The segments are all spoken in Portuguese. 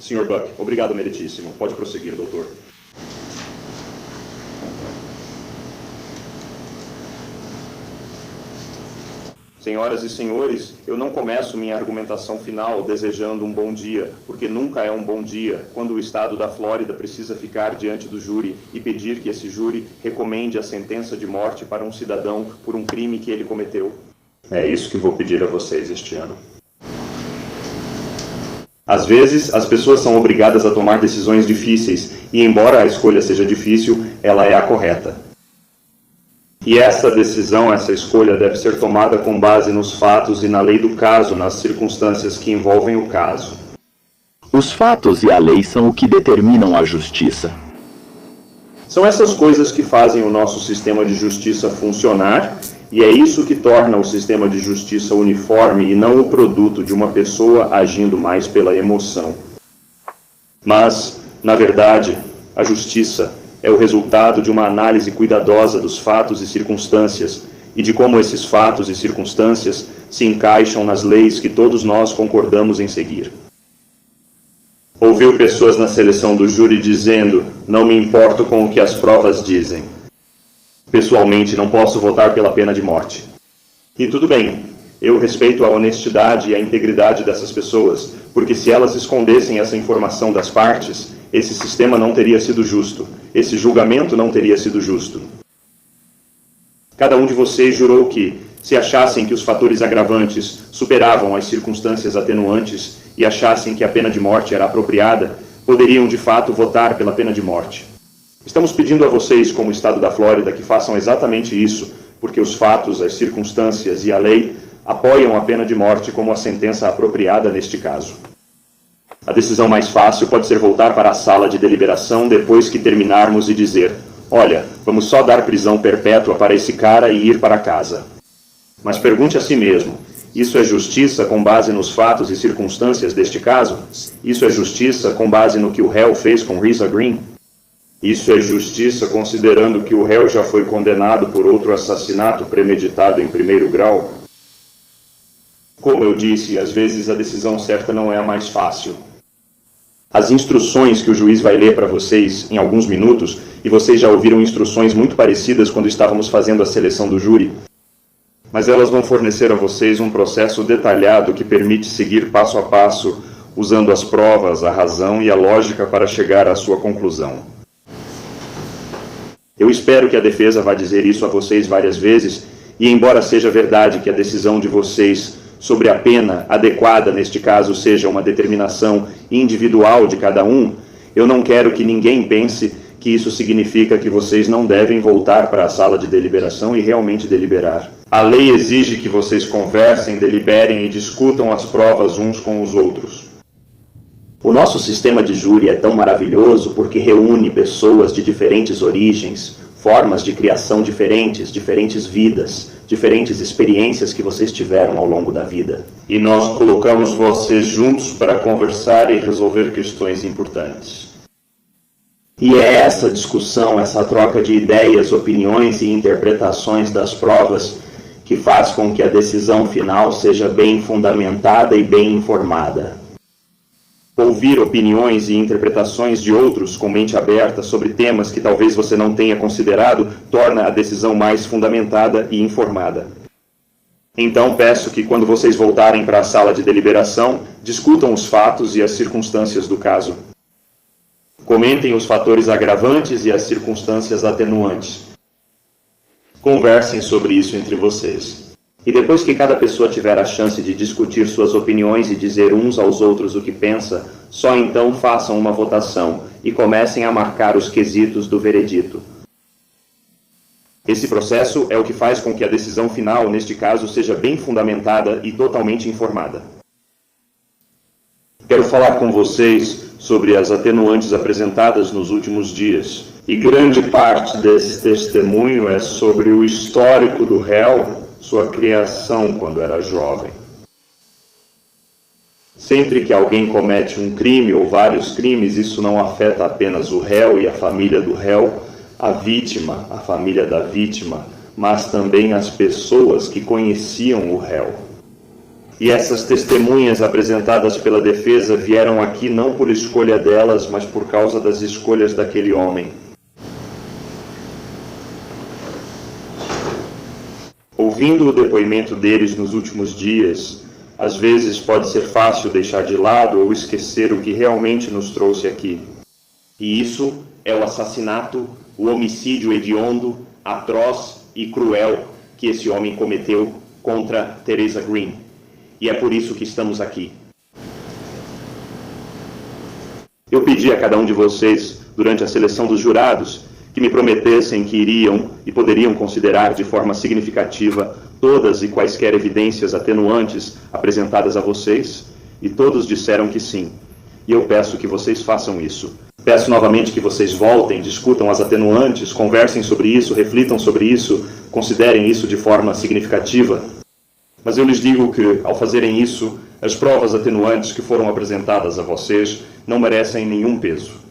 Sr. Buck, obrigado, meritíssimo. Pode prosseguir, doutor. Senhoras e senhores, eu não começo minha argumentação final desejando um bom dia, porque nunca é um bom dia quando o Estado da Flórida precisa ficar diante do júri e pedir que esse júri recomende a sentença de morte para um cidadão por um crime que ele cometeu. É isso que vou pedir a vocês este ano. Às vezes, as pessoas são obrigadas a tomar decisões difíceis, e embora a escolha seja difícil, ela é a correta. E essa decisão, essa escolha deve ser tomada com base nos fatos e na lei do caso, nas circunstâncias que envolvem o caso. Os fatos e a lei são o que determinam a justiça. São essas coisas que fazem o nosso sistema de justiça funcionar, e é isso que torna o sistema de justiça uniforme e não o produto de uma pessoa agindo mais pela emoção. Mas, na verdade, a justiça é o resultado de uma análise cuidadosa dos fatos e circunstâncias e de como esses fatos e circunstâncias se encaixam nas leis que todos nós concordamos em seguir. Ouviu pessoas na seleção do júri dizendo: "Não me importo com o que as provas dizem. Pessoalmente, não posso votar pela pena de morte." E tudo bem, eu respeito a honestidade e a integridade dessas pessoas, porque se elas escondessem essa informação das partes, esse sistema não teria sido justo, esse julgamento não teria sido justo. Cada um de vocês jurou que, se achassem que os fatores agravantes superavam as circunstâncias atenuantes e achassem que a pena de morte era apropriada, poderiam de fato votar pela pena de morte. Estamos pedindo a vocês, como Estado da Flórida, que façam exatamente isso, porque os fatos, as circunstâncias e a lei apoiam a pena de morte como a sentença apropriada neste caso. A decisão mais fácil pode ser voltar para a sala de deliberação depois que terminarmos e dizer: "Olha, vamos só dar prisão perpétua para esse cara e ir para casa." Mas pergunte a si mesmo: isso é justiça com base nos fatos e circunstâncias deste caso? Isso é justiça com base no que o réu fez com Risa Green? Isso é justiça considerando que o réu já foi condenado por outro assassinato premeditado em primeiro grau? Como eu disse, às vezes a decisão certa não é a mais fácil. As instruções que o juiz vai ler para vocês em alguns minutos, e vocês já ouviram instruções muito parecidas quando estávamos fazendo a seleção do júri, mas elas vão fornecer a vocês um processo detalhado que permite seguir passo a passo, usando as provas, a razão e a lógica para chegar à sua conclusão. Eu espero que a defesa vá dizer isso a vocês várias vezes, e embora seja verdade que a decisão de vocês sobre a pena adequada neste caso seja uma determinação individual de cada um, eu não quero que ninguém pense que isso significa que vocês não devem voltar para a sala de deliberação e realmente deliberar. A lei exige que vocês conversem, deliberem e discutam as provas uns com os outros. O nosso sistema de júri é tão maravilhoso porque reúne pessoas de diferentes origens, formas de criação diferentes, diferentes vidas, diferentes experiências que vocês tiveram ao longo da vida. E nós colocamos vocês juntos para conversar e resolver questões importantes. E é essa discussão, essa troca de ideias, opiniões e interpretações das provas que faz com que a decisão final seja bem fundamentada e bem informada. Ouvir opiniões e interpretações de outros com mente aberta sobre temas que talvez você não tenha considerado torna a decisão mais fundamentada e informada. Então peço que quando vocês voltarem para a sala de deliberação, discutam os fatos e as circunstâncias do caso. Comentem os fatores agravantes e as circunstâncias atenuantes. Conversem sobre isso entre vocês. E depois que cada pessoa tiver a chance de discutir suas opiniões e dizer uns aos outros o que pensa, só então façam uma votação e comecem a marcar os quesitos do veredito. Esse processo é o que faz com que a decisão final, neste caso, seja bem fundamentada e totalmente informada. Quero falar com vocês sobre as atenuantes apresentadas nos últimos dias. E grande parte desse testemunho é sobre o histórico do réu, sua criação quando era jovem. Sempre que alguém comete um crime ou vários crimes, isso não afeta apenas o réu e a família do réu, a vítima, a família da vítima, mas também as pessoas que conheciam o réu. E essas testemunhas apresentadas pela defesa vieram aqui não por escolha delas, mas por causa das escolhas daquele homem. Ouvindo o depoimento deles nos últimos dias, às vezes pode ser fácil deixar de lado ou esquecer o que realmente nos trouxe aqui. E isso é o assassinato, o homicídio hediondo, atroz e cruel que esse homem cometeu contra Theresa Green. E é por isso que estamos aqui. Eu pedi a cada um de vocês, durante a seleção dos jurados, que me prometessem que iriam e poderiam considerar de forma significativa todas e quaisquer evidências atenuantes apresentadas a vocês, e todos disseram que sim. E eu peço que vocês façam isso. Peço novamente que vocês voltem, discutam as atenuantes, conversem sobre isso, reflitam sobre isso, considerem isso de forma significativa. Mas eu lhes digo que, ao fazerem isso, as provas atenuantes que foram apresentadas a vocês não merecem nenhum peso.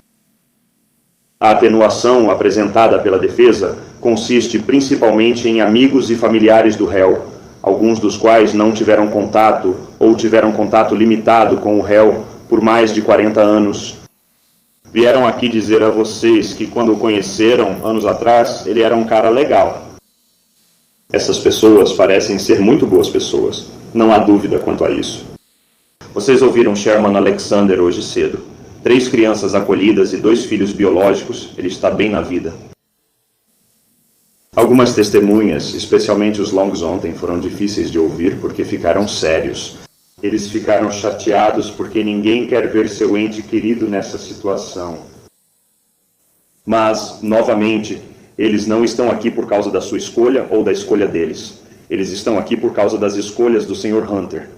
A atenuação apresentada pela defesa consiste principalmente em amigos e familiares do réu, alguns dos quais não tiveram contato ou tiveram contato limitado com o réu por mais de 40 anos. Vieram aqui dizer a vocês que, quando o conheceram, anos atrás, ele era um cara legal. Essas pessoas parecem ser muito boas pessoas, não há dúvida quanto a isso. Vocês ouviram Sherman Alexander hoje cedo. 3 crianças acolhidas e 2 filhos biológicos, ele está bem na vida. Algumas testemunhas, especialmente os Longs ontem, foram difíceis de ouvir porque ficaram sérios. Eles ficaram chateados porque ninguém quer ver seu ente querido nessa situação. Mas, novamente, eles não estão aqui por causa da sua escolha ou da escolha deles. Eles estão aqui por causa das escolhas do Sr. Hunter.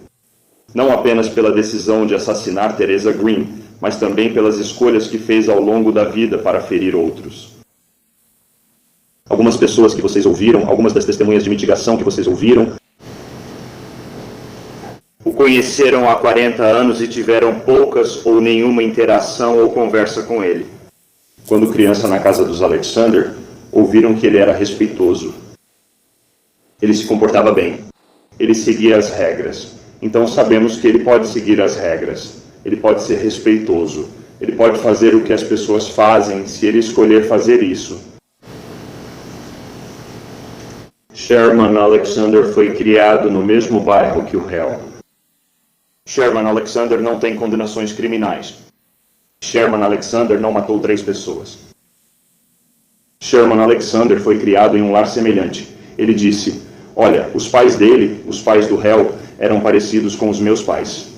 Não apenas pela decisão de assassinar Theresa Green, mas também pelas escolhas que fez ao longo da vida para ferir outros. Algumas pessoas que vocês ouviram, algumas das testemunhas de mitigação que vocês ouviram, o conheceram há 40 anos e tiveram poucas ou nenhuma interação ou conversa com ele. Quando criança na casa dos Alexander, ouviram que ele era respeitoso. Ele se comportava bem. Ele seguia as regras. Então sabemos que ele pode seguir as regras. Ele pode ser respeitoso. Ele pode fazer o que as pessoas fazem se ele escolher fazer isso. Sherman Alexander foi criado no mesmo bairro que o réu. Sherman Alexander não tem condenações criminais. Sherman Alexander não matou 3 pessoas. Sherman Alexander foi criado em um lar semelhante. Ele disse: olha, os pais dele, os pais do réu, eram parecidos com os meus pais.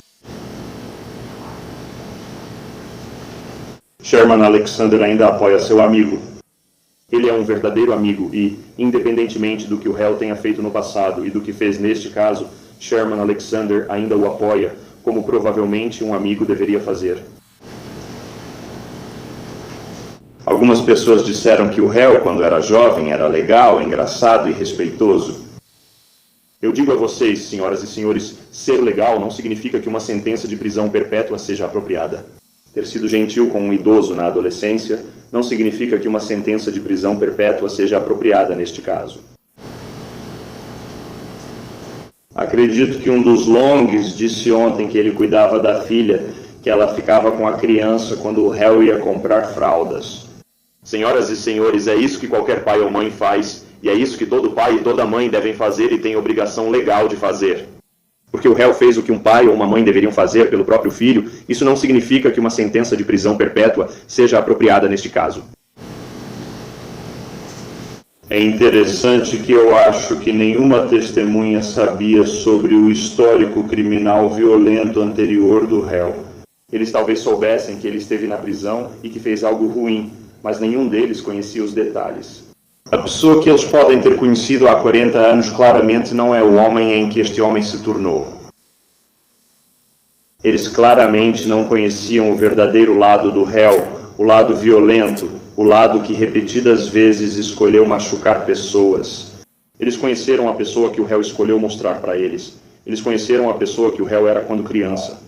Sherman Alexander ainda apoia seu amigo. Ele é um verdadeiro amigo e, independentemente do que o réu tenha feito no passado e do que fez neste caso, Sherman Alexander ainda o apoia, como provavelmente um amigo deveria fazer. Algumas pessoas disseram que o réu, quando era jovem, era legal, engraçado e respeitoso. Eu digo a vocês, senhoras e senhores, ser legal não significa que uma sentença de prisão perpétua seja apropriada. Ter sido gentil com um idoso na adolescência não significa que uma sentença de prisão perpétua seja apropriada neste caso. Acredito que um dos Longs disse ontem que ele cuidava da filha, que ela ficava com a criança quando o réu ia comprar fraldas. Senhoras e senhores, é isso que qualquer pai ou mãe faz, e é isso que todo pai e toda mãe devem fazer e têm obrigação legal de fazer. Porque o réu fez o que um pai ou uma mãe deveriam fazer pelo próprio filho, isso não significa que uma sentença de prisão perpétua seja apropriada neste caso. É interessante que eu acho que nenhuma testemunha sabia sobre o histórico criminal violento anterior do réu. Eles talvez soubessem que ele esteve na prisão e que fez algo ruim, mas nenhum deles conhecia os detalhes. A pessoa que eles podem ter conhecido há 40 anos claramente não é o homem em que este homem se tornou. Eles claramente não conheciam o verdadeiro lado do réu, o lado violento, o lado que repetidas vezes escolheu machucar pessoas. Eles conheceram a pessoa que o réu escolheu mostrar para eles. Eles conheceram a pessoa que o réu era quando criança.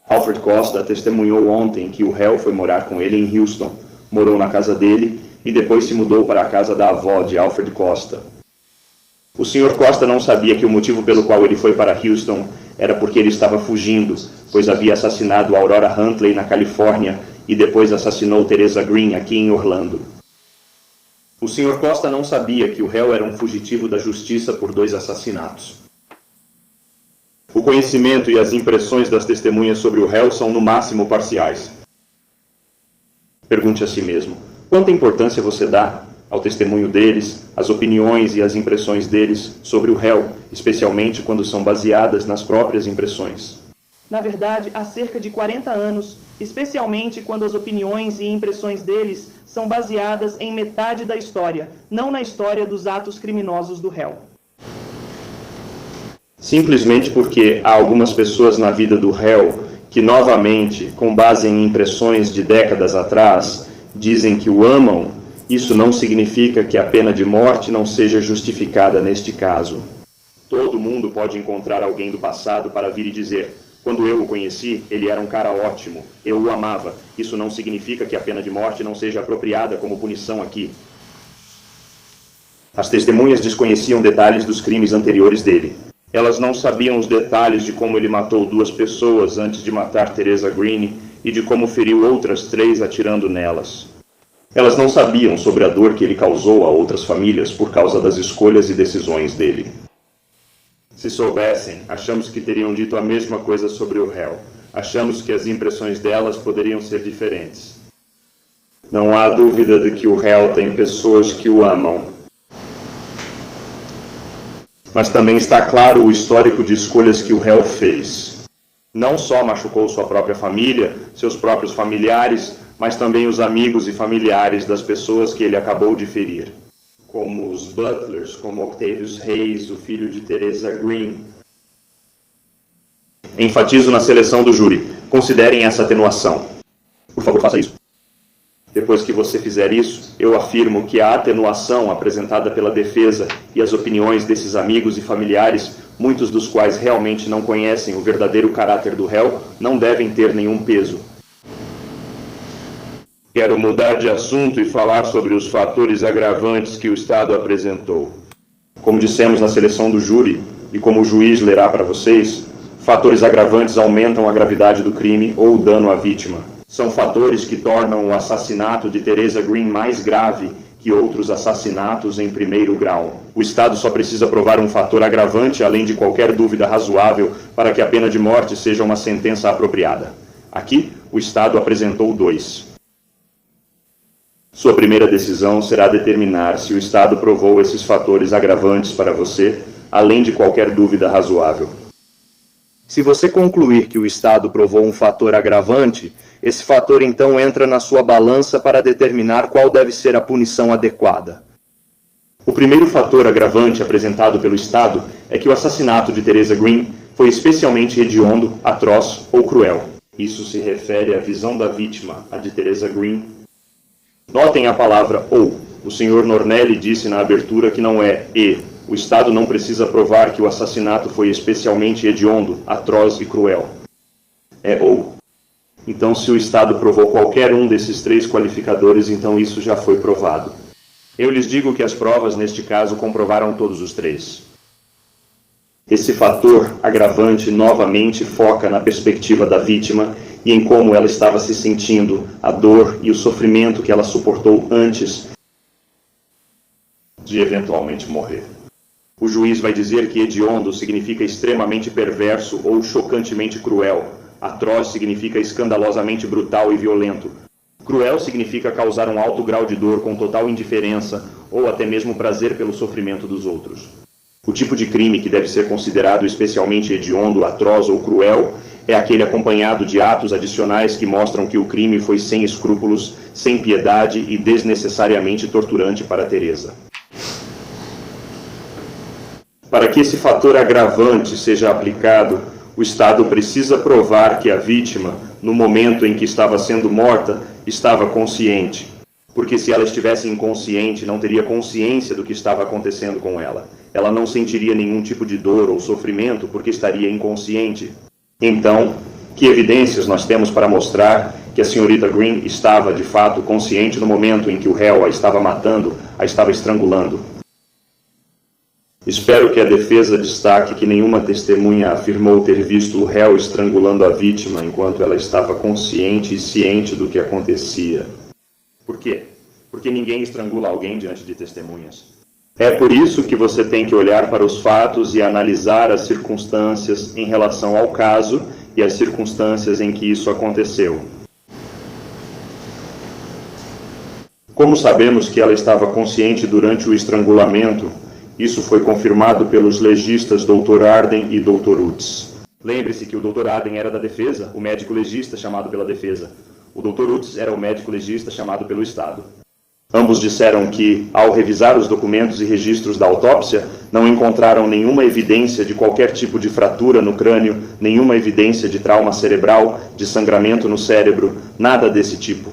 Alfred Costa testemunhou ontem que o réu foi morar com ele em Houston, morou na casa dele e depois se mudou para a casa da avó de Alfred Costa. O Sr. Costa não sabia que o motivo pelo qual ele foi para Houston era porque ele estava fugindo, pois havia assassinado Aurora Huntley na Califórnia e depois assassinou Teresa Green aqui em Orlando. O Sr. Costa não sabia que o réu era um fugitivo da justiça por 2 assassinatos. O conhecimento e as impressões das testemunhas sobre o réu são no máximo parciais. Pergunte a si mesmo, quanta importância você dá ao testemunho deles, às opiniões e às impressões deles sobre o réu, especialmente quando são baseadas nas próprias impressões? Na verdade, há cerca de 40 anos, especialmente quando as opiniões e impressões deles são baseadas em metade da história, não na história dos atos criminosos do réu. Simplesmente porque há algumas pessoas na vida do réu que, novamente, com base em impressões de décadas atrás, dizem que o amam, isso não significa que a pena de morte não seja justificada neste caso. Todo mundo pode encontrar alguém do passado para vir e dizer: quando eu o conheci, ele era um cara ótimo, eu o amava. Isso não significa que a pena de morte não seja apropriada como punição aqui. As testemunhas desconheciam detalhes dos crimes anteriores dele. Elas não sabiam os detalhes de como ele matou 2 pessoas antes de matar Teresa Green e de como feriu outras 3 atirando nelas. Elas não sabiam sobre a dor que ele causou a outras famílias por causa das escolhas e decisões dele. Se soubessem, achamos que teriam dito a mesma coisa sobre o réu. Achamos que as impressões delas poderiam ser diferentes. Não há dúvida de que o réu tem pessoas que o amam. Mas também está claro o histórico de escolhas que o réu fez. Não só machucou sua própria família, seus próprios familiares, mas também os amigos e familiares das pessoas que ele acabou de ferir, como os Butlers, como Octavius Hayes, o filho de Teresa Green. Enfatizo na seleção do júri. Considerem essa atenuação. Por favor, faça isso. Depois que você fizer isso, eu afirmo que a atenuação apresentada pela defesa e as opiniões desses amigos e familiares, muitos dos quais realmente não conhecem o verdadeiro caráter do réu, não devem ter nenhum peso. Quero mudar de assunto e falar sobre os fatores agravantes que o Estado apresentou. Como dissemos na seleção do júri, e como o juiz lerá para vocês, fatores agravantes aumentam a gravidade do crime ou o dano à vítima. São fatores que tornam o assassinato de Teresa Green mais grave que outros assassinatos em 1º grau. O Estado só precisa provar um fator agravante, além de qualquer dúvida razoável, para que a pena de morte seja uma sentença apropriada. Aqui, o Estado apresentou 2. Sua primeira decisão será determinar se o Estado provou esses fatores agravantes para você, além de qualquer dúvida razoável. Se você concluir que o Estado provou um fator agravante, esse fator então entra na sua balança para determinar qual deve ser a punição adequada. O primeiro fator agravante apresentado pelo Estado é que o assassinato de Teresa Green foi especialmente hediondo, atroz ou cruel. Isso se refere à visão da vítima, a de Teresa Green. Notem a palavra ou. O Sr. Nornelli disse na abertura que não é e. O Estado não precisa provar que o assassinato foi especialmente hediondo, atroz e cruel. É ou. Então, se o Estado provou qualquer um desses 3 qualificadores, então isso já foi provado. Eu lhes digo que as provas, neste caso, comprovaram todos os 3. Esse fator agravante novamente foca na perspectiva da vítima e em como ela estava se sentindo, a dor e o sofrimento que ela suportou antes de eventualmente morrer. O juiz vai dizer que hediondo significa extremamente perverso ou chocantemente cruel. Atroz significa escandalosamente brutal e violento. Cruel significa causar um alto grau de dor com total indiferença ou até mesmo prazer pelo sofrimento dos outros. O tipo de crime que deve ser considerado especialmente hediondo, atroz ou cruel é aquele acompanhado de atos adicionais que mostram que o crime foi sem escrúpulos, sem piedade e desnecessariamente torturante para Teresa. Para que esse fator agravante seja aplicado, o Estado precisa provar que a vítima, no momento em que estava sendo morta, estava consciente. Porque se ela estivesse inconsciente, não teria consciência do que estava acontecendo com ela. Ela não sentiria nenhum tipo de dor ou sofrimento porque estaria inconsciente. Então, que evidências nós temos para mostrar que a senhorita Green estava, de fato, consciente no momento em que o réu a estava matando, a estava estrangulando? Espero que a defesa destaque que nenhuma testemunha afirmou ter visto o réu estrangulando a vítima enquanto ela estava consciente e ciente do que acontecia. Por quê? Porque ninguém estrangula alguém diante de testemunhas. É por isso que você tem que olhar para os fatos e analisar as circunstâncias em relação ao caso e as circunstâncias em que isso aconteceu. Como sabemos que ela estava consciente durante o estrangulamento, isso foi confirmado pelos legistas Dr. Arden e Dr. Utz. Lembre-se que o Dr. Arden era da defesa, o médico legista chamado pela defesa. O Dr. Utz era o médico legista chamado pelo Estado. Ambos disseram que, ao revisar os documentos e registros da autópsia, não encontraram nenhuma evidência de qualquer tipo de fratura no crânio, nenhuma evidência de trauma cerebral, de sangramento no cérebro, nada desse tipo.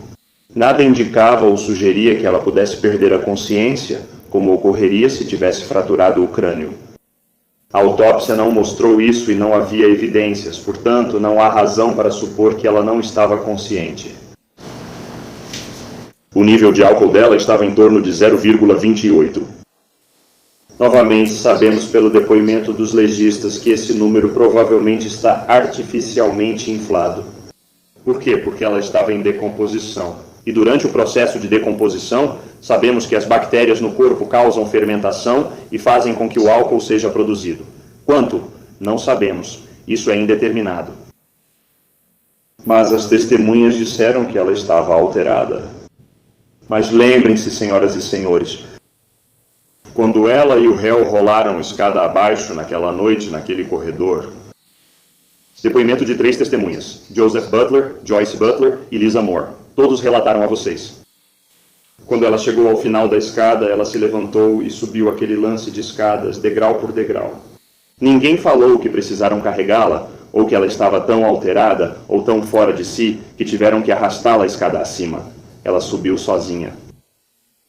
Nada indicava ou sugeria que ela pudesse perder a consciência, como ocorreria se tivesse fraturado o crânio. A autópsia não mostrou isso e não havia evidências, portanto, não há razão para supor que ela não estava consciente. O nível de álcool dela estava em torno de 0,28. Novamente, sabemos pelo depoimento dos legistas que esse número provavelmente está artificialmente inflado. Por quê? Porque ela estava em decomposição. E durante o processo de decomposição, sabemos que as bactérias no corpo causam fermentação e fazem com que o álcool seja produzido. Quanto? Não sabemos. Isso é indeterminado. Mas as testemunhas disseram que ela estava alterada. Mas lembrem-se, senhoras e senhores, quando ela e o réu rolaram escada abaixo naquela noite, naquele corredor, depoimento de 3 testemunhas, Joseph Butler, Joyce Butler e Lisa Moore. Todos relataram a vocês. Quando ela chegou ao final da escada, ela se levantou e subiu aquele lance de escadas, degrau por degrau. Ninguém falou que precisaram carregá-la, ou que ela estava tão alterada, ou tão fora de si, que tiveram que arrastá-la a escada acima. Ela subiu sozinha.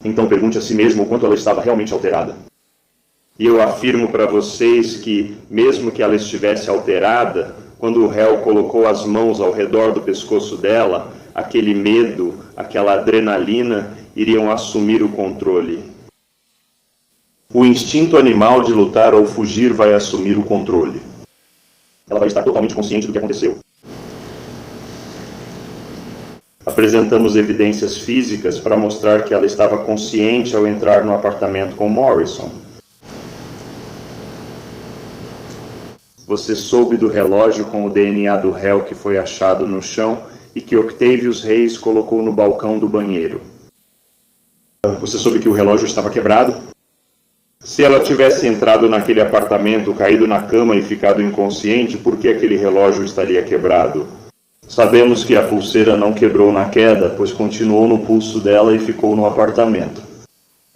Então pergunte a si mesmo o quanto ela estava realmente alterada. E eu afirmo para vocês que, mesmo que ela estivesse alterada, quando o réu colocou as mãos ao redor do pescoço dela, aquele medo, aquela adrenalina iriam assumir o controle. O instinto animal de lutar ou fugir vai assumir o controle. Ela vai estar totalmente consciente do que aconteceu. Apresentamos evidências físicas para mostrar que ela estava consciente ao entrar no apartamento com Morrison. Você soube do relógio com o DNA do réu que foi achado no chão e que Octavius Reis colocou no balcão do banheiro. Você soube que o relógio estava quebrado? Se ela tivesse entrado naquele apartamento, caído na cama e ficado inconsciente, por que aquele relógio estaria quebrado? Sabemos que a pulseira não quebrou na queda, pois continuou no pulso dela e ficou no apartamento.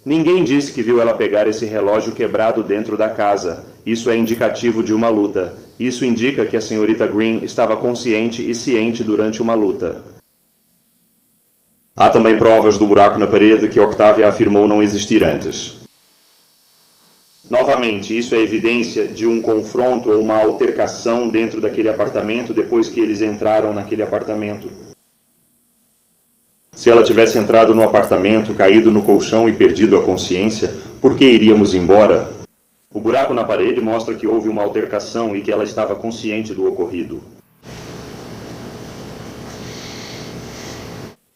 Ninguém disse que viu ela pegar esse relógio quebrado dentro da casa. Isso é indicativo de uma luta. Isso indica que a senhorita Green estava consciente e ciente durante uma luta. Há também provas do buraco na parede que Octavia afirmou não existir antes. Novamente, isso é evidência de um confronto ou uma altercação dentro daquele apartamento depois que eles entraram naquele apartamento. Se ela tivesse entrado no apartamento, caído no colchão e perdido a consciência, por que iríamos embora? O buraco na parede mostra que houve uma altercação e que ela estava consciente do ocorrido.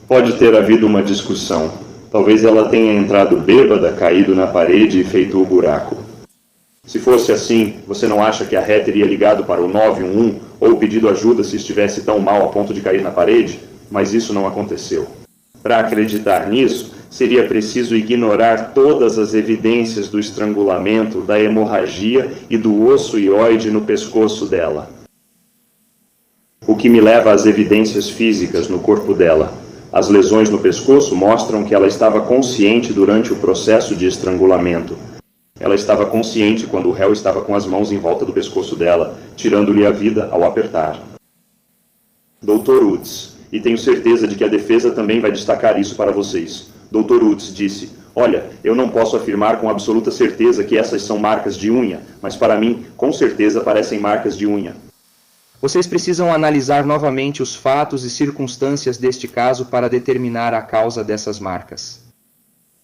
Pode ter havido uma discussão. Talvez ela tenha entrado bêbada, caído na parede e feito o buraco. Se fosse assim, você não acha que a ré teria ligado para o 911 ou pedido ajuda se estivesse tão mal a ponto de cair na parede? Mas isso não aconteceu. Para acreditar nisso, seria preciso ignorar todas as evidências do estrangulamento, da hemorragia e do osso ióide no pescoço dela. O que me leva às evidências físicas no corpo dela. As lesões no pescoço mostram que ela estava consciente durante o processo de estrangulamento. Ela estava consciente quando o réu estava com as mãos em volta do pescoço dela, tirando-lhe a vida ao apertar. Dr. Utz, e tenho certeza de que a defesa também vai destacar isso para vocês. Dr. Utz disse, olha, eu não posso afirmar com absoluta certeza que essas são marcas de unha, mas para mim, com certeza parecem marcas de unha. Vocês precisam analisar novamente os fatos e circunstâncias deste caso para determinar a causa dessas marcas.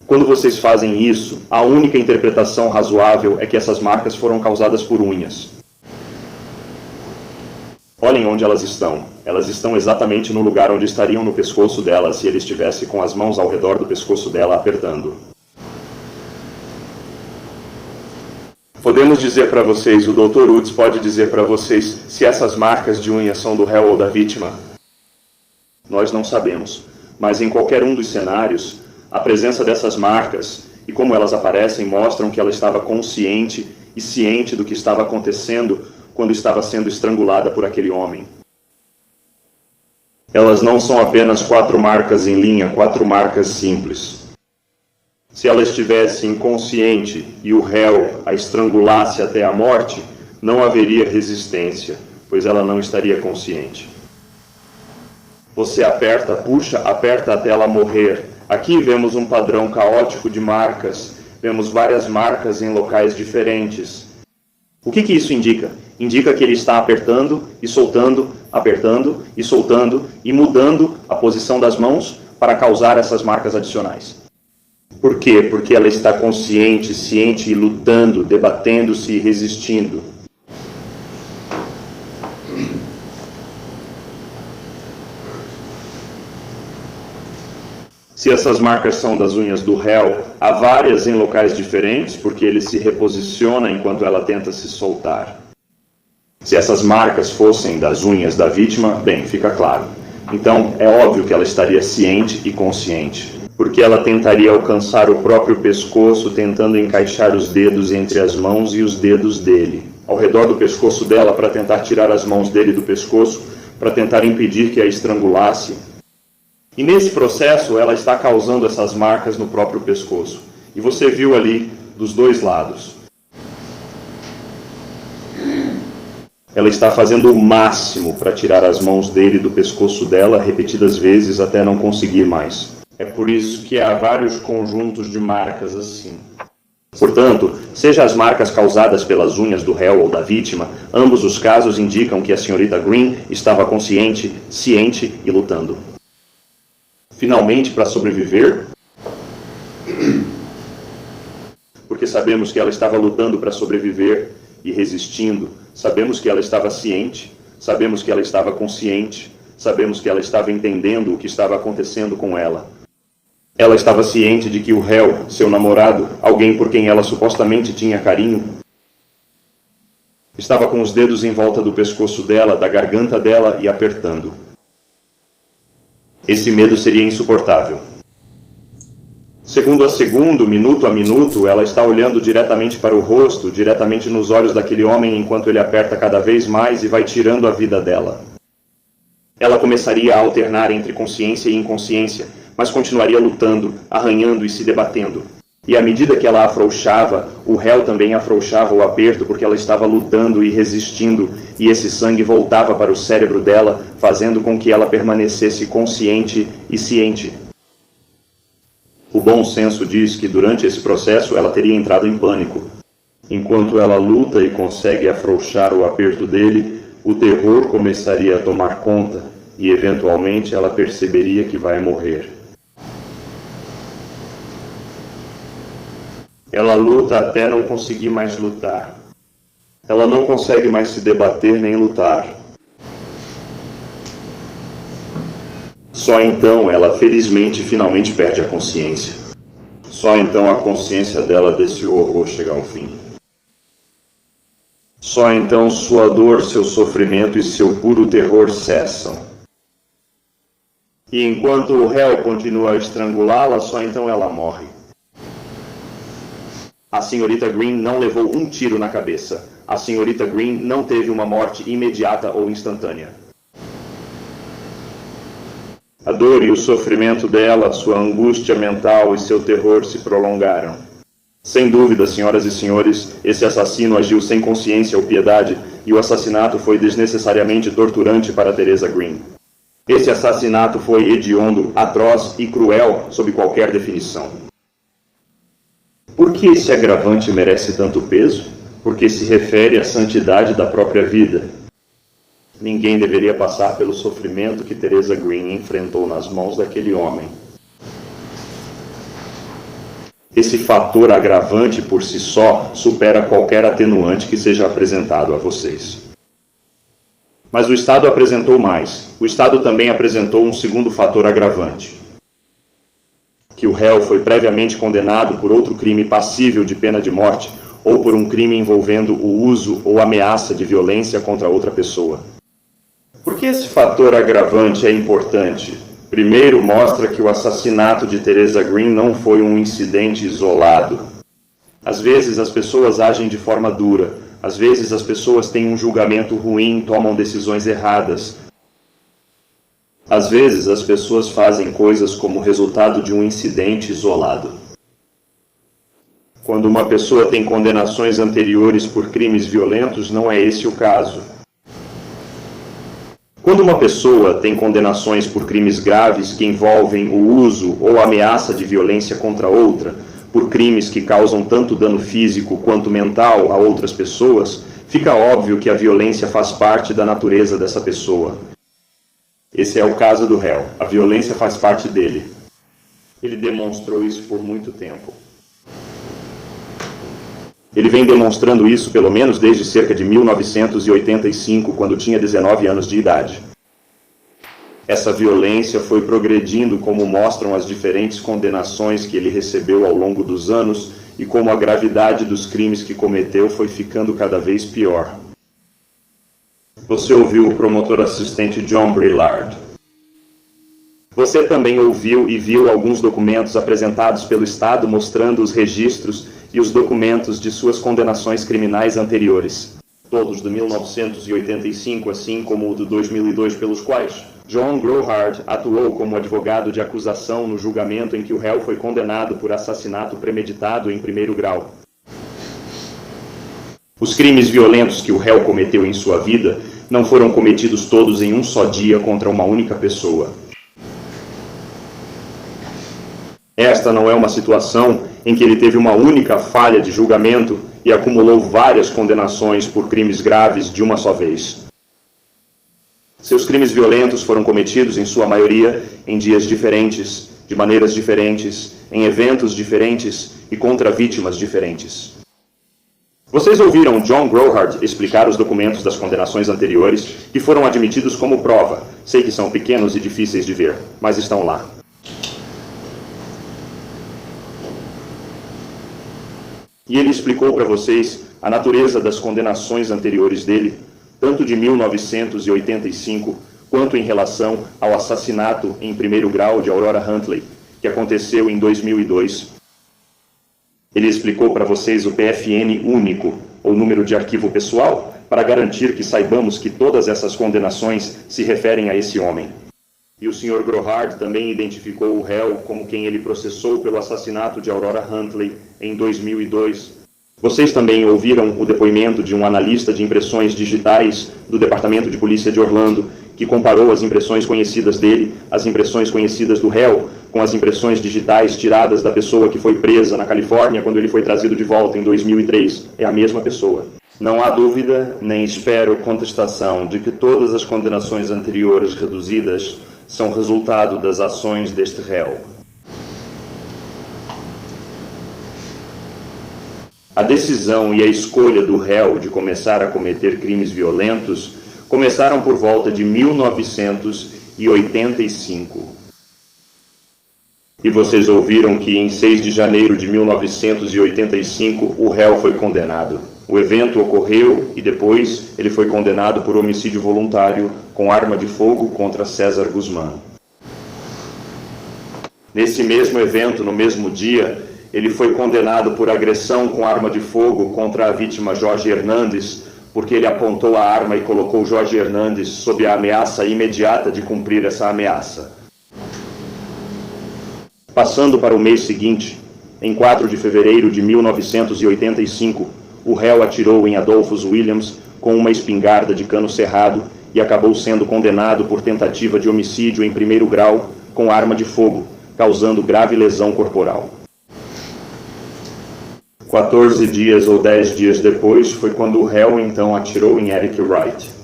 Quando vocês fazem isso, a única interpretação razoável é que essas marcas foram causadas por unhas. Olhem onde elas estão. Elas estão exatamente no lugar onde estariam no pescoço dela se ele estivesse com as mãos ao redor do pescoço dela apertando. Podemos dizer para vocês, o Dr. Woods pode dizer para vocês se essas marcas de unha são do réu ou da vítima. Nós não sabemos, mas em qualquer um dos cenários, a presença dessas marcas e como elas aparecem mostram que ela estava consciente e ciente do que estava acontecendo quando estava sendo estrangulada por aquele homem. Elas não são apenas 4 marcas em linha, 4 marcas simples. Se ela estivesse inconsciente e o réu a estrangulasse até a morte, não haveria resistência, pois ela não estaria consciente. Você aperta, puxa, aperta até ela morrer. Aqui vemos um padrão caótico de marcas. Vemos várias marcas em locais diferentes. O que isso indica? Indica que ele está apertando e soltando e mudando a posição das mãos para causar essas marcas adicionais. Por quê? Porque ela está consciente, ciente e lutando, debatendo-se e resistindo. Se essas marcas são das unhas do réu, há várias em locais diferentes, porque ele se reposiciona enquanto ela tenta se soltar. Se essas marcas fossem das unhas da vítima, bem, fica claro. Então, é óbvio que ela estaria ciente e consciente, porque ela tentaria alcançar o próprio pescoço, tentando encaixar os dedos entre as mãos e os dedos dele, ao redor do pescoço dela, para tentar tirar as mãos dele do pescoço, para tentar impedir que a estrangulasse. E nesse processo, ela está causando essas marcas no próprio pescoço. E você viu ali dos dois lados. Ela está fazendo o máximo para tirar as mãos dele do pescoço dela repetidas vezes até não conseguir mais. É por isso que há vários conjuntos de marcas assim. Portanto, seja as marcas causadas pelas unhas do réu ou da vítima, ambos os casos indicam que a senhorita Green estava consciente, ciente e lutando. Finalmente, para sobreviver, porque sabemos que ela estava lutando para sobreviver e resistindo, sabemos que ela estava ciente, sabemos que ela estava consciente, sabemos que ela estava entendendo o que estava acontecendo com ela. Ela estava ciente de que o réu, seu namorado, alguém por quem ela supostamente tinha carinho, estava com os dedos em volta do pescoço dela, da garganta dela e apertando. Esse medo seria insuportável. Segundo a segundo, minuto a minuto, ela está olhando diretamente para o rosto, diretamente nos olhos daquele homem enquanto ele aperta cada vez mais e vai tirando a vida dela. Ela começaria a alternar entre consciência e inconsciência, mas continuaria lutando, arranhando e se debatendo. E à medida que ela afrouxava, o réu também afrouxava o aperto porque ela estava lutando e resistindo, e esse sangue voltava para o cérebro dela, fazendo com que ela permanecesse consciente e ciente. O bom senso diz que durante esse processo ela teria entrado em pânico. Enquanto ela luta e consegue afrouxar o aperto dele, o terror começaria a tomar conta, e eventualmente ela perceberia que vai morrer. Ela luta até não conseguir mais lutar. Ela não consegue mais se debater nem lutar. Só então ela, felizmente, finalmente perde a consciência. Só então a consciência dela desse horror chega ao fim. Só então sua dor, seu sofrimento e seu puro terror cessam. E enquanto o réu continua a estrangulá-la, só então ela morre. A senhorita Green não levou um tiro na cabeça. A senhorita Green não teve uma morte imediata ou instantânea. A dor e o sofrimento dela, sua angústia mental e seu terror se prolongaram. Sem dúvida, senhoras e senhores, esse assassino agiu sem consciência ou piedade, e o assassinato foi desnecessariamente torturante para Teresa Green. Esse assassinato foi hediondo, atroz e cruel sob qualquer definição. Por que esse agravante merece tanto peso? Porque se refere à santidade da própria vida. Ninguém deveria passar pelo sofrimento que Teresa Green enfrentou nas mãos daquele homem. Esse fator agravante por si só supera qualquer atenuante que seja apresentado a vocês. Mas o Estado apresentou mais. O Estado também apresentou um segundo fator agravante: que o réu foi previamente condenado por outro crime passível de pena de morte ou por um crime envolvendo o uso ou ameaça de violência contra outra pessoa. Por que esse fator agravante é importante? Primeiro, mostra que o assassinato de Teresa Green não foi um incidente isolado. Às vezes as pessoas agem de forma dura, às vezes as pessoas têm um julgamento ruim, tomam decisões erradas. Às vezes as pessoas fazem coisas como resultado de um incidente isolado. Quando uma pessoa tem condenações anteriores por crimes violentos, não é esse o caso. Quando uma pessoa tem condenações por crimes graves que envolvem o uso ou ameaça de violência contra outra, por crimes que causam tanto dano físico quanto mental a outras pessoas, fica óbvio que a violência faz parte da natureza dessa pessoa. Esse é o caso do réu. A violência faz parte dele. Ele demonstrou isso por muito tempo. Ele vem demonstrando isso pelo menos desde cerca de 1985, quando tinha 19 anos de idade. Essa violência foi progredindo, como mostram as diferentes condenações que ele recebeu ao longo dos anos e como a gravidade dos crimes que cometeu foi ficando cada vez pior. Você ouviu o promotor assistente John Brillard. Você também ouviu e viu alguns documentos apresentados pelo Estado mostrando os registros e os documentos de suas condenações criminais anteriores, todos de 1985, assim como o de 2002, pelos quais John Grohart atuou como advogado de acusação no julgamento em que o réu foi condenado por assassinato premeditado em primeiro grau. Os crimes violentos que o réu cometeu em sua vida não foram cometidos todos em um só dia contra uma única pessoa. Esta não é uma situação em que ele teve uma única falha de julgamento e acumulou várias condenações por crimes graves de uma só vez. Seus crimes violentos foram cometidos, em sua maioria, em dias diferentes, de maneiras diferentes, em eventos diferentes e contra vítimas diferentes. Vocês ouviram John Grohart explicar os documentos das condenações anteriores que foram admitidos como prova. Sei que são pequenos e difíceis de ver, mas estão lá. E ele explicou para vocês a natureza das condenações anteriores dele, tanto de 1985, quanto em relação ao assassinato em primeiro grau de Aurora Huntley, que aconteceu em 2002. Ele explicou para vocês o PFN único, ou número de arquivo pessoal, para garantir que saibamos que todas essas condenações se referem a esse homem. E o Sr. Grohart também identificou o réu como quem ele processou pelo assassinato de Aurora Huntley em 2002. Vocês também ouviram o depoimento de um analista de impressões digitais do Departamento de Polícia de Orlando, que comparou as impressões conhecidas dele, as impressões conhecidas do réu, com as impressões digitais tiradas da pessoa que foi presa na Califórnia quando ele foi trazido de volta em 2003. É a mesma pessoa. Não há dúvida, nem espero contestação, de que todas as condenações anteriores reduzidas são resultado das ações deste réu. A decisão e a escolha do réu de começar a cometer crimes violentos começaram por volta de 1985. E vocês ouviram que em 6 de janeiro de 1985 o réu foi condenado. O evento ocorreu e depois ele foi condenado por homicídio voluntário com arma de fogo contra César Guzmán. Nesse mesmo evento, no mesmo dia, ele foi condenado por agressão com arma de fogo contra a vítima Jorge Hernandes, porque ele apontou a arma e colocou Jorge Hernandes sob a ameaça imediata de cumprir essa ameaça. Passando para o mês seguinte, em 4 de fevereiro de 1985, o réu atirou em Adolphus Williams com uma espingarda de cano cerrado e acabou sendo condenado por tentativa de homicídio em primeiro grau com arma de fogo, causando grave lesão corporal. 14 dias ou 10 dias depois foi quando o réu então atirou em Eric Wright.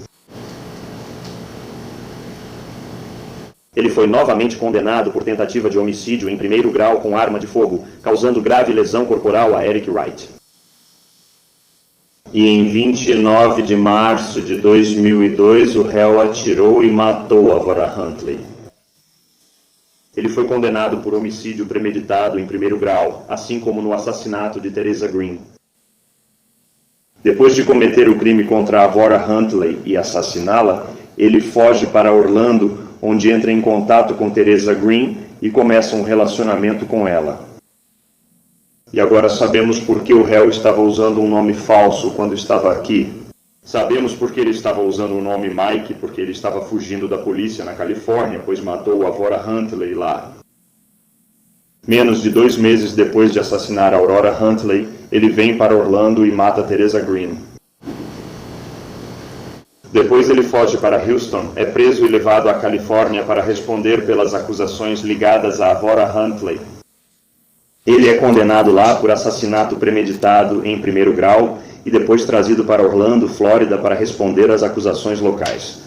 Ele foi novamente condenado por tentativa de homicídio em primeiro grau com arma de fogo, causando grave lesão corporal a Eric Wright. E em 29 de março de 2002, o réu atirou e matou a Vora Huntley. Ele foi condenado por homicídio premeditado em primeiro grau, assim como no assassinato de Teresa Green. Depois de cometer o crime contra a Vora Huntley e assassiná-la, ele foge para Orlando, onde entra em contato com Teresa Green e começa um relacionamento com ela. E agora sabemos por que o réu estava usando um nome falso quando estava aqui. Sabemos por que ele estava usando o nome Mike, porque ele estava fugindo da polícia na Califórnia, pois matou a Vora Huntley lá. Menos de 2 meses depois de assassinar a Aurora Huntley, ele vem para Orlando e mata Teresa Green. Depois ele foge para Houston, é preso e levado à Califórnia para responder pelas acusações ligadas a Vora Huntley. Ele é condenado lá por assassinato premeditado em primeiro grau e depois trazido para Orlando, Flórida, para responder às acusações locais.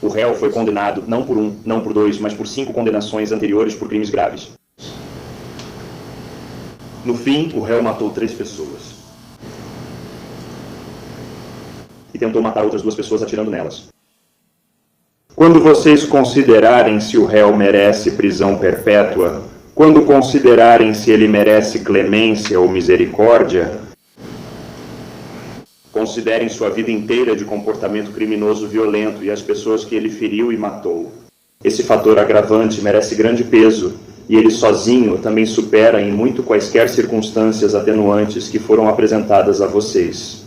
O réu foi condenado não por 1, não por 2, mas por 5 condenações anteriores por crimes graves. No fim, o réu matou 3 pessoas. E tentou matar outras 2 pessoas atirando nelas. Quando vocês considerarem se o réu merece prisão perpétua, quando considerarem se ele merece clemência ou misericórdia, considerem sua vida inteira de comportamento criminoso violento e as pessoas que ele feriu e matou. Esse fator agravante merece grande peso, e ele sozinho também supera em muito quaisquer circunstâncias atenuantes que foram apresentadas a vocês.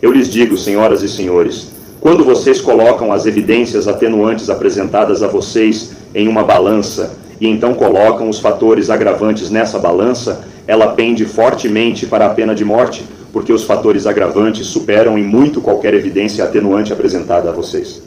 Eu lhes digo, senhoras e senhores, quando vocês colocam as evidências atenuantes apresentadas a vocês em uma balança e então colocam os fatores agravantes nessa balança, ela pende fortemente para a pena de morte, porque os fatores agravantes superam em muito qualquer evidência atenuante apresentada a vocês.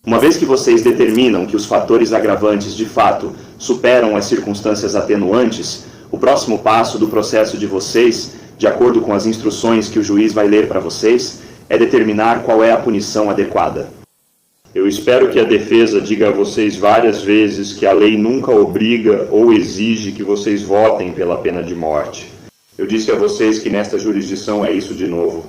Uma vez que vocês determinam que os fatores agravantes de fato superam as circunstâncias atenuantes, o próximo passo do processo de vocês, de acordo com as instruções que o juiz vai ler para vocês, é determinar qual é a punição adequada. Eu espero que a defesa diga a vocês várias vezes que a lei nunca obriga ou exige que vocês votem pela pena de morte. Eu disse a vocês que nesta jurisdição é isso de novo.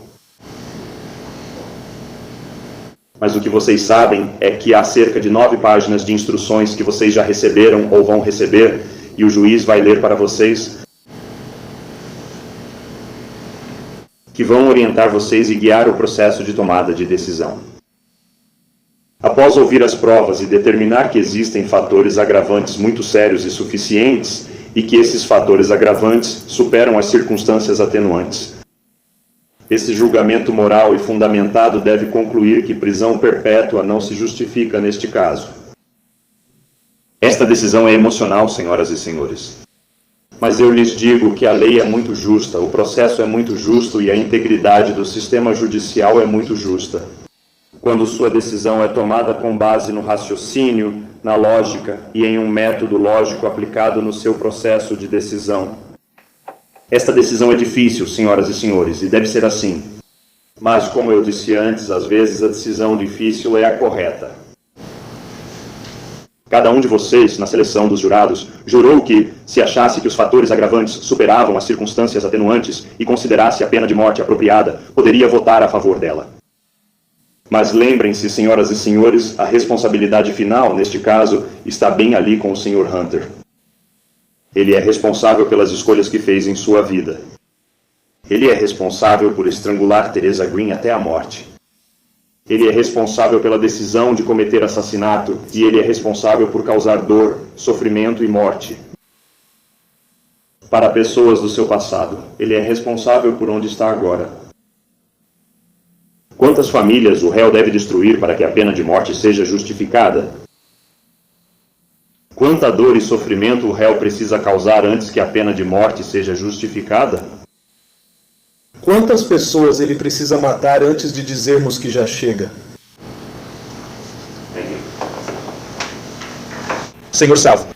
Mas o que vocês sabem é que há cerca de 9 páginas de instruções que vocês já receberam ou vão receber, e o juiz vai ler para vocês, que vão orientar vocês e guiar o processo de tomada de decisão. Após ouvir as provas e determinar que existem fatores agravantes muito sérios e suficientes, e que esses fatores agravantes superam as circunstâncias atenuantes, esse julgamento moral e fundamentado deve concluir que prisão perpétua não se justifica neste caso. Esta decisão é emocional, senhoras e senhores. Mas eu lhes digo que a lei é muito justa, o processo é muito justo e a integridade do sistema judicial é muito justa. Quando sua decisão é tomada com base no raciocínio, na lógica e em um método lógico aplicado no seu processo de decisão. Esta decisão é difícil, senhoras e senhores, e deve ser assim. Mas, como eu disse antes, às vezes a decisão difícil é a correta. Cada um de vocês, na seleção dos jurados, jurou que, se achasse que os fatores agravantes superavam as circunstâncias atenuantes e considerasse a pena de morte apropriada, poderia votar a favor dela. Mas lembrem-se, senhoras e senhores, a responsabilidade final, neste caso, está bem ali com o Sr. Hunter. Ele é responsável pelas escolhas que fez em sua vida. Ele é responsável por estrangular Teresa Green até a morte. Ele é responsável pela decisão de cometer assassinato e ele é responsável por causar dor, sofrimento e morte. Para pessoas do seu passado, ele é responsável por onde está agora. Quantas famílias o réu deve destruir para que a pena de morte seja justificada? Quanta dor e sofrimento o réu precisa causar antes que a pena de morte seja justificada? Quantas pessoas ele precisa matar antes de dizermos que já chega? Senhor Salvo.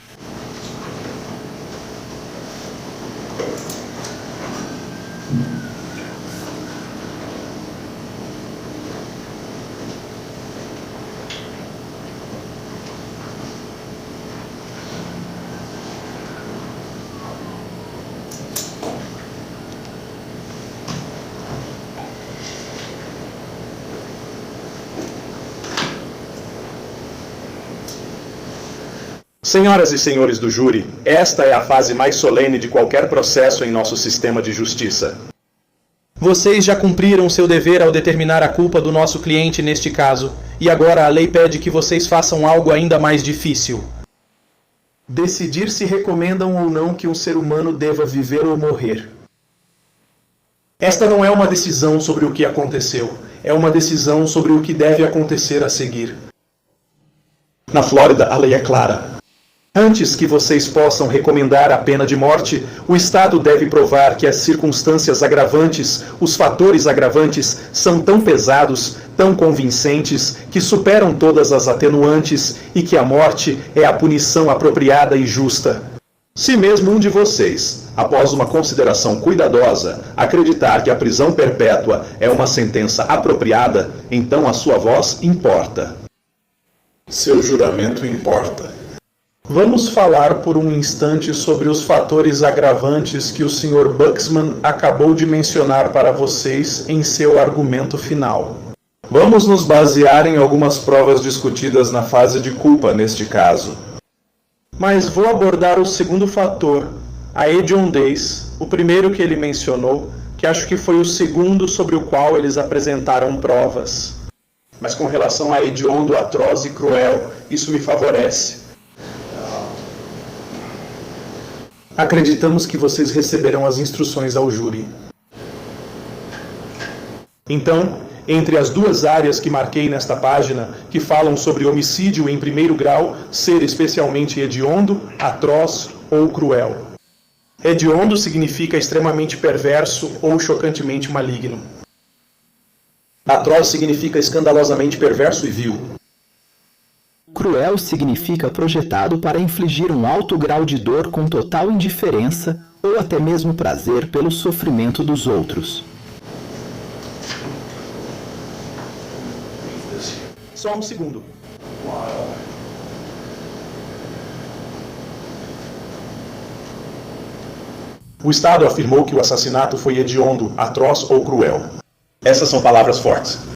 Senhoras e senhores do júri, esta é a fase mais solene de qualquer processo em nosso sistema de justiça. Vocês já cumpriram seu dever ao determinar a culpa do nosso cliente neste caso, e agora a lei pede que vocês façam algo ainda mais difícil. Decidir se recomendam ou não que um ser humano deva viver ou morrer. Esta não é uma decisão sobre o que aconteceu, é uma decisão sobre o que deve acontecer a seguir. Na Flórida, a lei é clara. Antes que vocês possam recomendar a pena de morte, o Estado deve provar que as circunstâncias agravantes, os fatores agravantes, são tão pesados, tão convincentes, que superam todas as atenuantes e que a morte é a punição apropriada e justa. Se mesmo um de vocês, após uma consideração cuidadosa, acreditar que a prisão perpétua é uma sentença apropriada, então a sua voz importa. Seu juramento importa. Vamos falar por um instante sobre os fatores agravantes que o Sr. Buxman acabou de mencionar para vocês em seu argumento final. Vamos nos basear em algumas provas discutidas na fase de culpa neste caso. Mas vou abordar o segundo fator, a hediondez, o primeiro que ele mencionou, que acho que foi o segundo sobre o qual eles apresentaram provas. Mas com relação a hediondo, atroz e cruel, isso me favorece. Acreditamos que vocês receberão as instruções ao júri. Então, entre as duas áreas que marquei nesta página, que falam sobre homicídio em primeiro grau, ser especialmente hediondo, atroz ou cruel. Hediondo significa extremamente perverso ou chocantemente maligno. Atroz significa escandalosamente perverso e vil. Cruel significa projetado para infligir um alto grau de dor com total indiferença ou até mesmo prazer pelo sofrimento dos outros. Só um segundo. O Estado afirmou que o assassinato foi hediondo, atroz ou cruel. Essas são palavras fortes.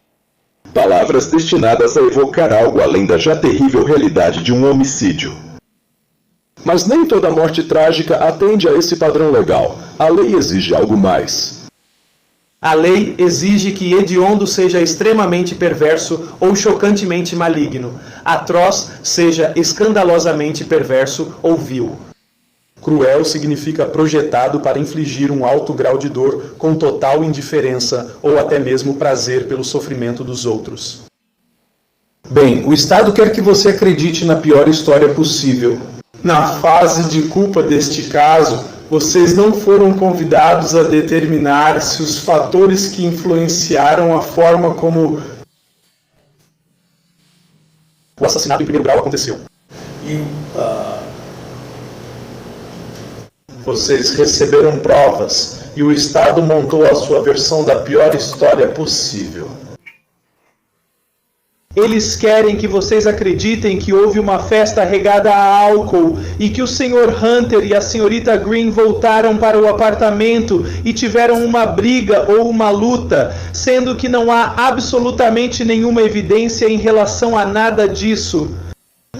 Palavras destinadas a evocar algo além da já terrível realidade de um homicídio. Mas nem toda morte trágica atende a esse padrão legal. A lei exige algo mais. A lei exige que hediondo seja extremamente perverso ou chocantemente maligno. Atroz seja escandalosamente perverso ou vil. Cruel significa projetado para infligir um alto grau de dor com total indiferença ou até mesmo prazer pelo sofrimento dos outros. Bem, o Estado quer que você acredite na pior história possível. Na fase de culpa deste caso, vocês não foram convidados a determinar se os fatores que influenciaram a forma como o assassinato em primeiro grau aconteceu. Vocês receberam provas e o Estado montou a sua versão da pior história possível. Eles querem que vocês acreditem que houve uma festa regada a álcool e que o Sr. Hunter e a Srta. Green voltaram para o apartamento e tiveram uma briga ou uma luta, sendo que não há absolutamente nenhuma evidência em relação a nada disso.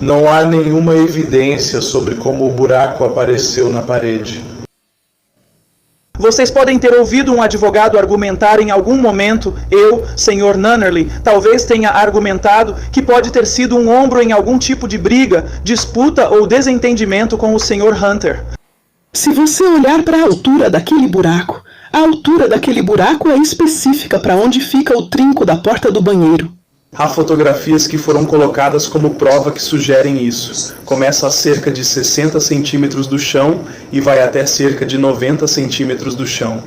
Não há nenhuma evidência sobre como o buraco apareceu na parede. Vocês podem ter ouvido um advogado argumentar em algum momento, eu, Sr. Nunnerly, talvez tenha argumentado que pode ter sido um ombro em algum tipo de briga, disputa ou desentendimento com o Sr. Hunter. Se você olhar para a altura daquele buraco, a altura daquele buraco é específica para onde fica o trinco da porta do banheiro. Há fotografias que foram colocadas como prova que sugerem isso. Começa a cerca de 60 centímetros do chão e vai até cerca de 90 centímetros do chão.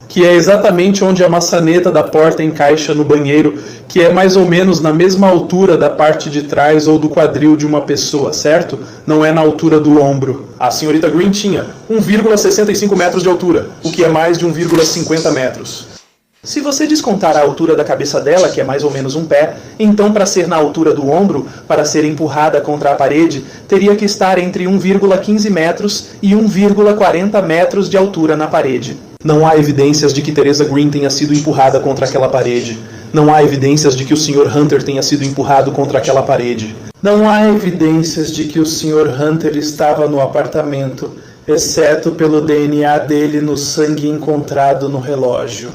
Que é exatamente onde a maçaneta da porta encaixa no banheiro, que é mais ou menos na mesma altura da parte de trás ou do quadril de uma pessoa, certo? Não é na altura do ombro. A Srta. Green tinha 1,65 metros de altura, o que é mais de 1,50 metros. Se você descontar a altura da cabeça dela, que é mais ou menos um pé, então para ser na altura do ombro, para ser empurrada contra a parede, teria que estar entre 1,15 metros e 1,40 metros de altura na parede. Não há evidências de que Teresa Green tenha sido empurrada contra aquela parede. Não há evidências de que o Sr. Hunter tenha sido empurrado contra aquela parede. Não há evidências de que o Sr. Hunter estava no apartamento, exceto pelo DNA dele no sangue encontrado no relógio.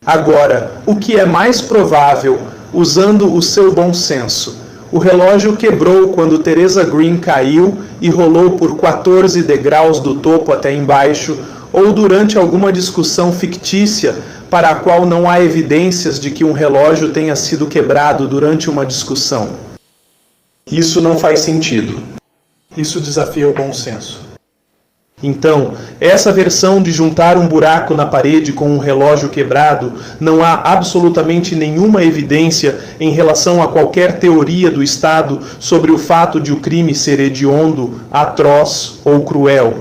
Agora, o que é mais provável, usando o seu bom senso? O relógio quebrou quando Teresa Green caiu e rolou por 14 degraus do topo até embaixo, ou durante alguma discussão fictícia para a qual não há evidências de que um relógio tenha sido quebrado durante uma discussão. Isso não faz sentido. Isso desafia o bom senso. Então, essa versão de juntar um buraco na parede com um relógio quebrado, não há absolutamente nenhuma evidência em relação a qualquer teoria do Estado sobre o fato de o crime ser hediondo, atroz ou cruel.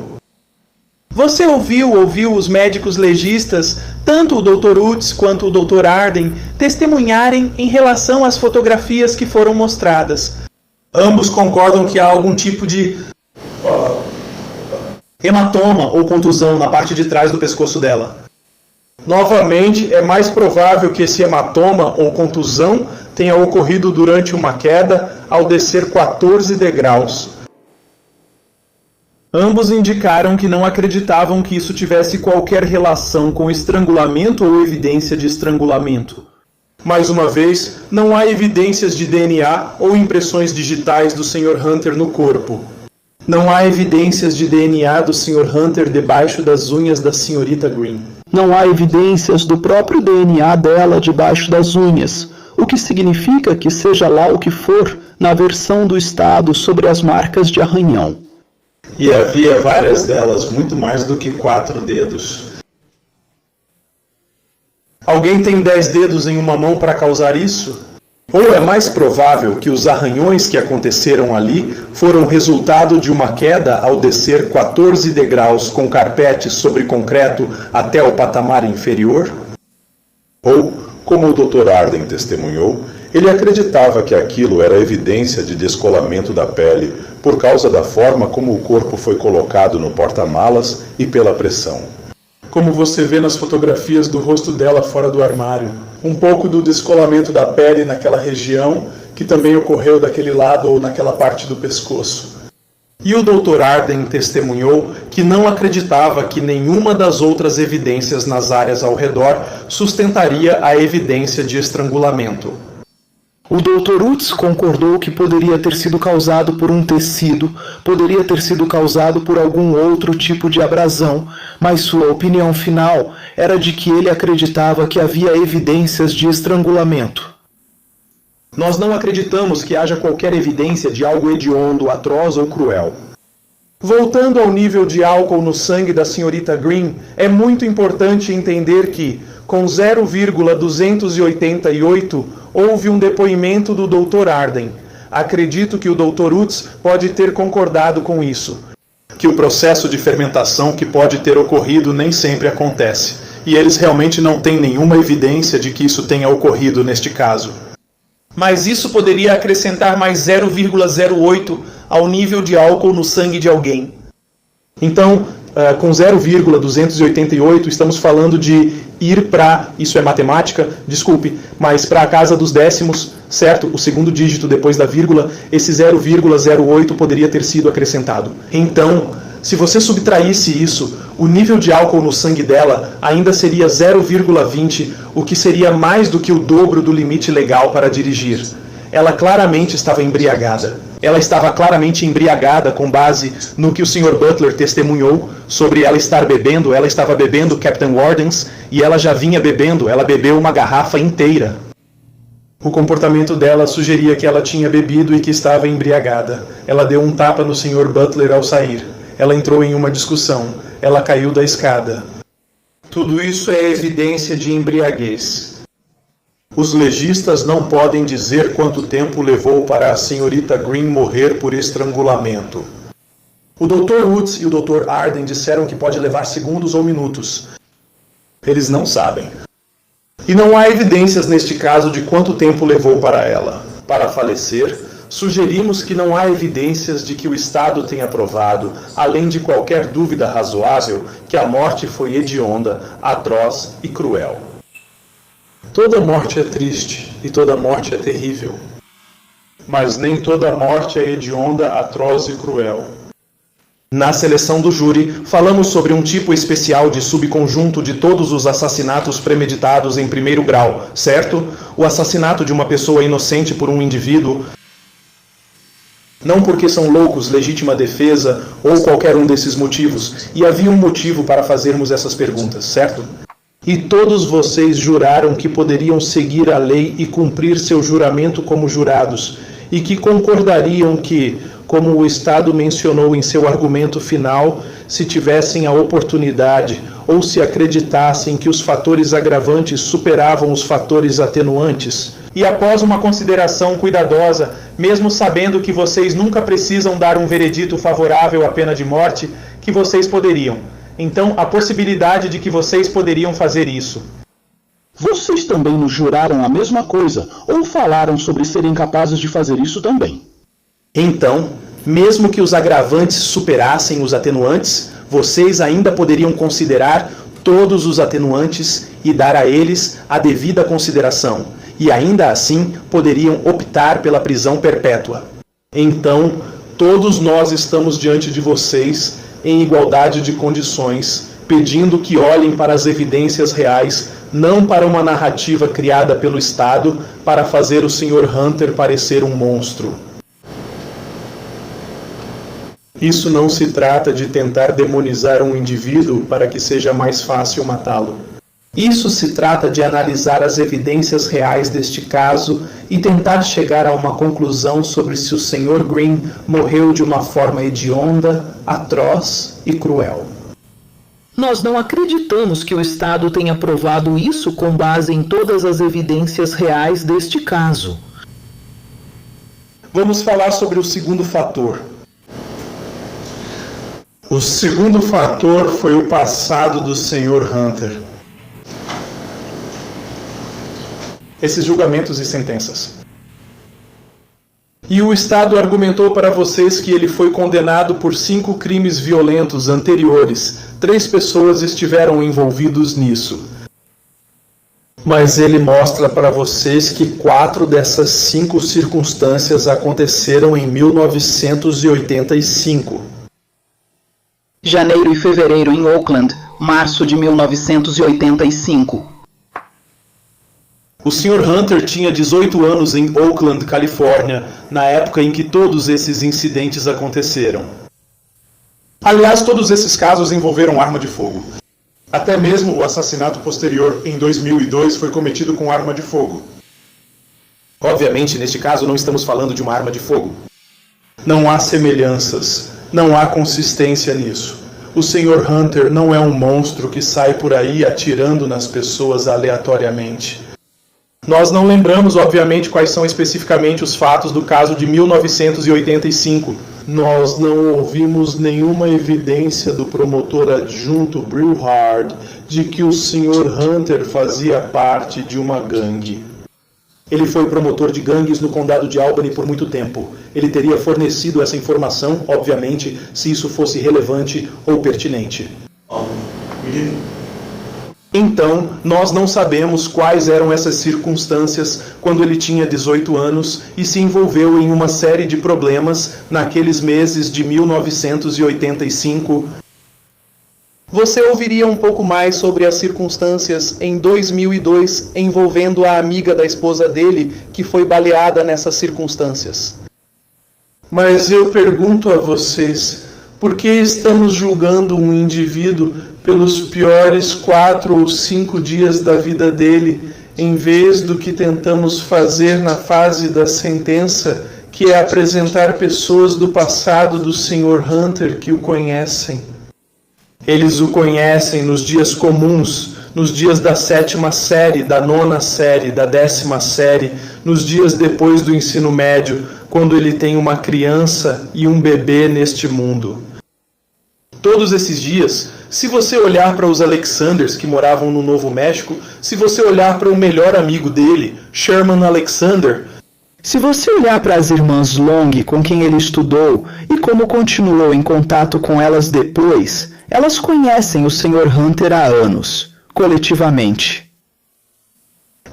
Você ouviu os médicos legistas, tanto o Dr. Utz quanto o Dr. Arden, testemunharem em relação às fotografias que foram mostradas. Ambos concordam que há algum tipo de hematoma ou contusão na parte de trás do pescoço dela. Novamente, é mais provável que esse hematoma ou contusão tenha ocorrido durante uma queda ao descer 14 degraus. Ambos indicaram que não acreditavam que isso tivesse qualquer relação com estrangulamento ou evidência de estrangulamento. Mais uma vez, não há evidências de DNA ou impressões digitais do Sr. Hunter no corpo. Não há evidências de DNA do Sr. Hunter debaixo das unhas da Srta. Green. Não há evidências do próprio DNA dela debaixo das unhas, o que significa que seja lá o que for, na versão do Estado sobre as marcas de arranhão. E havia várias delas, muito mais do que 4 dedos. Alguém tem 10 dedos em uma mão para causar isso? Ou é mais provável que os arranhões que aconteceram ali foram resultado de uma queda ao descer 14 degraus com carpete sobre concreto até o patamar inferior? Ou, como o Dr. Arden testemunhou, ele acreditava que aquilo era evidência de descolamento da pele por causa da forma como o corpo foi colocado no porta-malas e pela pressão. Como você vê nas fotografias do rosto dela fora do armário. Um pouco do descolamento da pele naquela região, que também ocorreu daquele lado ou naquela parte do pescoço. E o Dr. Arden testemunhou que não acreditava que nenhuma das outras evidências nas áreas ao redor sustentaria a evidência de estrangulamento. O Dr. Utz concordou que poderia ter sido causado por um tecido, poderia ter sido causado por algum outro tipo de abrasão, mas sua opinião final era de que ele acreditava que havia evidências de estrangulamento. Nós não acreditamos que haja qualquer evidência de algo hediondo, atroz ou cruel. Voltando ao nível de álcool no sangue da Srta. Green, é muito importante entender que, com 0,288, houve um depoimento do Dr. Arden. Acredito que o Dr. Utz pode ter concordado com isso. Que o processo de fermentação que pode ter ocorrido nem sempre acontece. E eles realmente não têm nenhuma evidência de que isso tenha ocorrido neste caso. Mas isso poderia acrescentar mais 0,08 ao nível de álcool no sangue de alguém. Então, com 0,288, estamos falando de ir para, isso é matemática, desculpe, mas para a casa dos décimos, certo? O segundo dígito depois da vírgula, esse 0,08 poderia ter sido acrescentado. Então, se você subtraísse isso, o nível de álcool no sangue dela ainda seria 0,20, o que seria mais do que o dobro do limite legal para dirigir. Ela claramente estava embriagada. Ela estava claramente embriagada com base no que o Sr. Butler testemunhou sobre ela estar bebendo. Ela estava bebendo Captain Warden's e ela já vinha bebendo, ela bebeu uma garrafa inteira. O comportamento dela sugeria que ela tinha bebido e que estava embriagada. Ela deu um tapa no Sr. Butler ao sair. Ela entrou em uma discussão. Ela caiu da escada. Tudo isso é evidência de embriaguez. Os legistas não podem dizer quanto tempo levou para a Srta. Green morrer por estrangulamento. O Dr. Utz e o Dr. Arden disseram que pode levar segundos ou minutos. Eles não sabem. E não há evidências neste caso de quanto tempo levou para ela. Para falecer, sugerimos que não há evidências de que o Estado tenha provado, além de qualquer dúvida razoável, que a morte foi hedionda, atroz e cruel. Toda morte é triste e toda morte é terrível. Mas nem toda morte é hedionda, atroz e cruel. Na seleção do júri, falamos sobre um tipo especial de subconjunto de todos os assassinatos premeditados em primeiro grau, certo? O assassinato de uma pessoa inocente por um indivíduo, não porque são loucos, legítima defesa ou qualquer um desses motivos. E havia um motivo para fazermos essas perguntas, certo? E todos vocês juraram que poderiam seguir a lei e cumprir seu juramento como jurados, e que concordariam que, como o Estado mencionou em seu argumento final, se tivessem a oportunidade ou se acreditassem que os fatores agravantes superavam os fatores atenuantes. E após uma consideração cuidadosa, mesmo sabendo que vocês nunca precisam dar um veredito favorável à pena de morte, que vocês poderiam. Então, a possibilidade de que vocês poderiam fazer isso. Vocês também nos juraram a mesma coisa, ou falaram sobre serem capazes de fazer isso também. Então, mesmo que os agravantes superassem os atenuantes, vocês ainda poderiam considerar todos os atenuantes e dar a eles a devida consideração, e ainda assim poderiam optar pela prisão perpétua. Então, todos nós estamos diante de vocês em igualdade de condições, pedindo que olhem para as evidências reais, não para uma narrativa criada pelo Estado para fazer o Sr. Hunter parecer um monstro. Isso não se trata de tentar demonizar um indivíduo para que seja mais fácil matá-lo. Isso se trata de analisar as evidências reais deste caso e tentar chegar a uma conclusão sobre se o Sr. Green morreu de uma forma hedionda, atroz e cruel. Nós não acreditamos que o Estado tenha provado isso com base em todas as evidências reais deste caso. Vamos falar sobre o segundo fator. O segundo fator foi o passado do Sr. Hunter. Esses julgamentos e sentenças. E o Estado argumentou para vocês que ele foi condenado por 5 crimes violentos anteriores. 3 pessoas estiveram envolvidos nisso. Mas ele mostra para vocês que 4 dessas 5 circunstâncias aconteceram em 1985. Janeiro e fevereiro em Oakland, março de 1985. O Sr. Hunter tinha 18 anos em Oakland, Califórnia, na época em que todos esses incidentes aconteceram. Aliás, todos esses casos envolveram arma de fogo. Até mesmo o assassinato posterior, em 2002, foi cometido com arma de fogo. Obviamente, neste caso, não estamos falando de uma arma de fogo. Não há semelhanças, não há consistência nisso. O Sr. Hunter não é um monstro que sai por aí atirando nas pessoas aleatoriamente. Nós não lembramos, obviamente, quais são especificamente os fatos do caso de 1985. Nós não ouvimos nenhuma evidência do promotor adjunto Brewhard de que o Sr. Hunter fazia parte de uma gangue. Ele foi promotor de gangues no condado de Albany por muito tempo. Ele teria fornecido essa informação, obviamente, se isso fosse relevante ou pertinente. Então, nós não sabemos quais eram essas circunstâncias quando ele tinha 18 anos e se envolveu em uma série de problemas naqueles meses de 1985. Você ouviria um pouco mais sobre as circunstâncias em 2002 envolvendo a amiga da esposa dele que foi baleada nessas circunstâncias. Mas eu pergunto a vocês, por que estamos julgando um indivíduo pelos piores 4 ou 5 dias da vida dele, em vez do que tentamos fazer na fase da sentença, que é apresentar pessoas do passado do Sr. Hunter que o conhecem? Eles o conhecem nos dias comuns, nos dias da 7ª série, da 9ª série, da 10ª série, nos dias depois do ensino médio, quando ele tem uma criança e um bebê neste mundo. Todos esses dias, se você olhar para os Alexanders que moravam no Novo México, se você olhar para o melhor amigo dele, Sherman Alexander, se você olhar para as irmãs Long com quem ele estudou e como continuou em contato com elas depois, elas conhecem o Sr. Hunter há anos, coletivamente.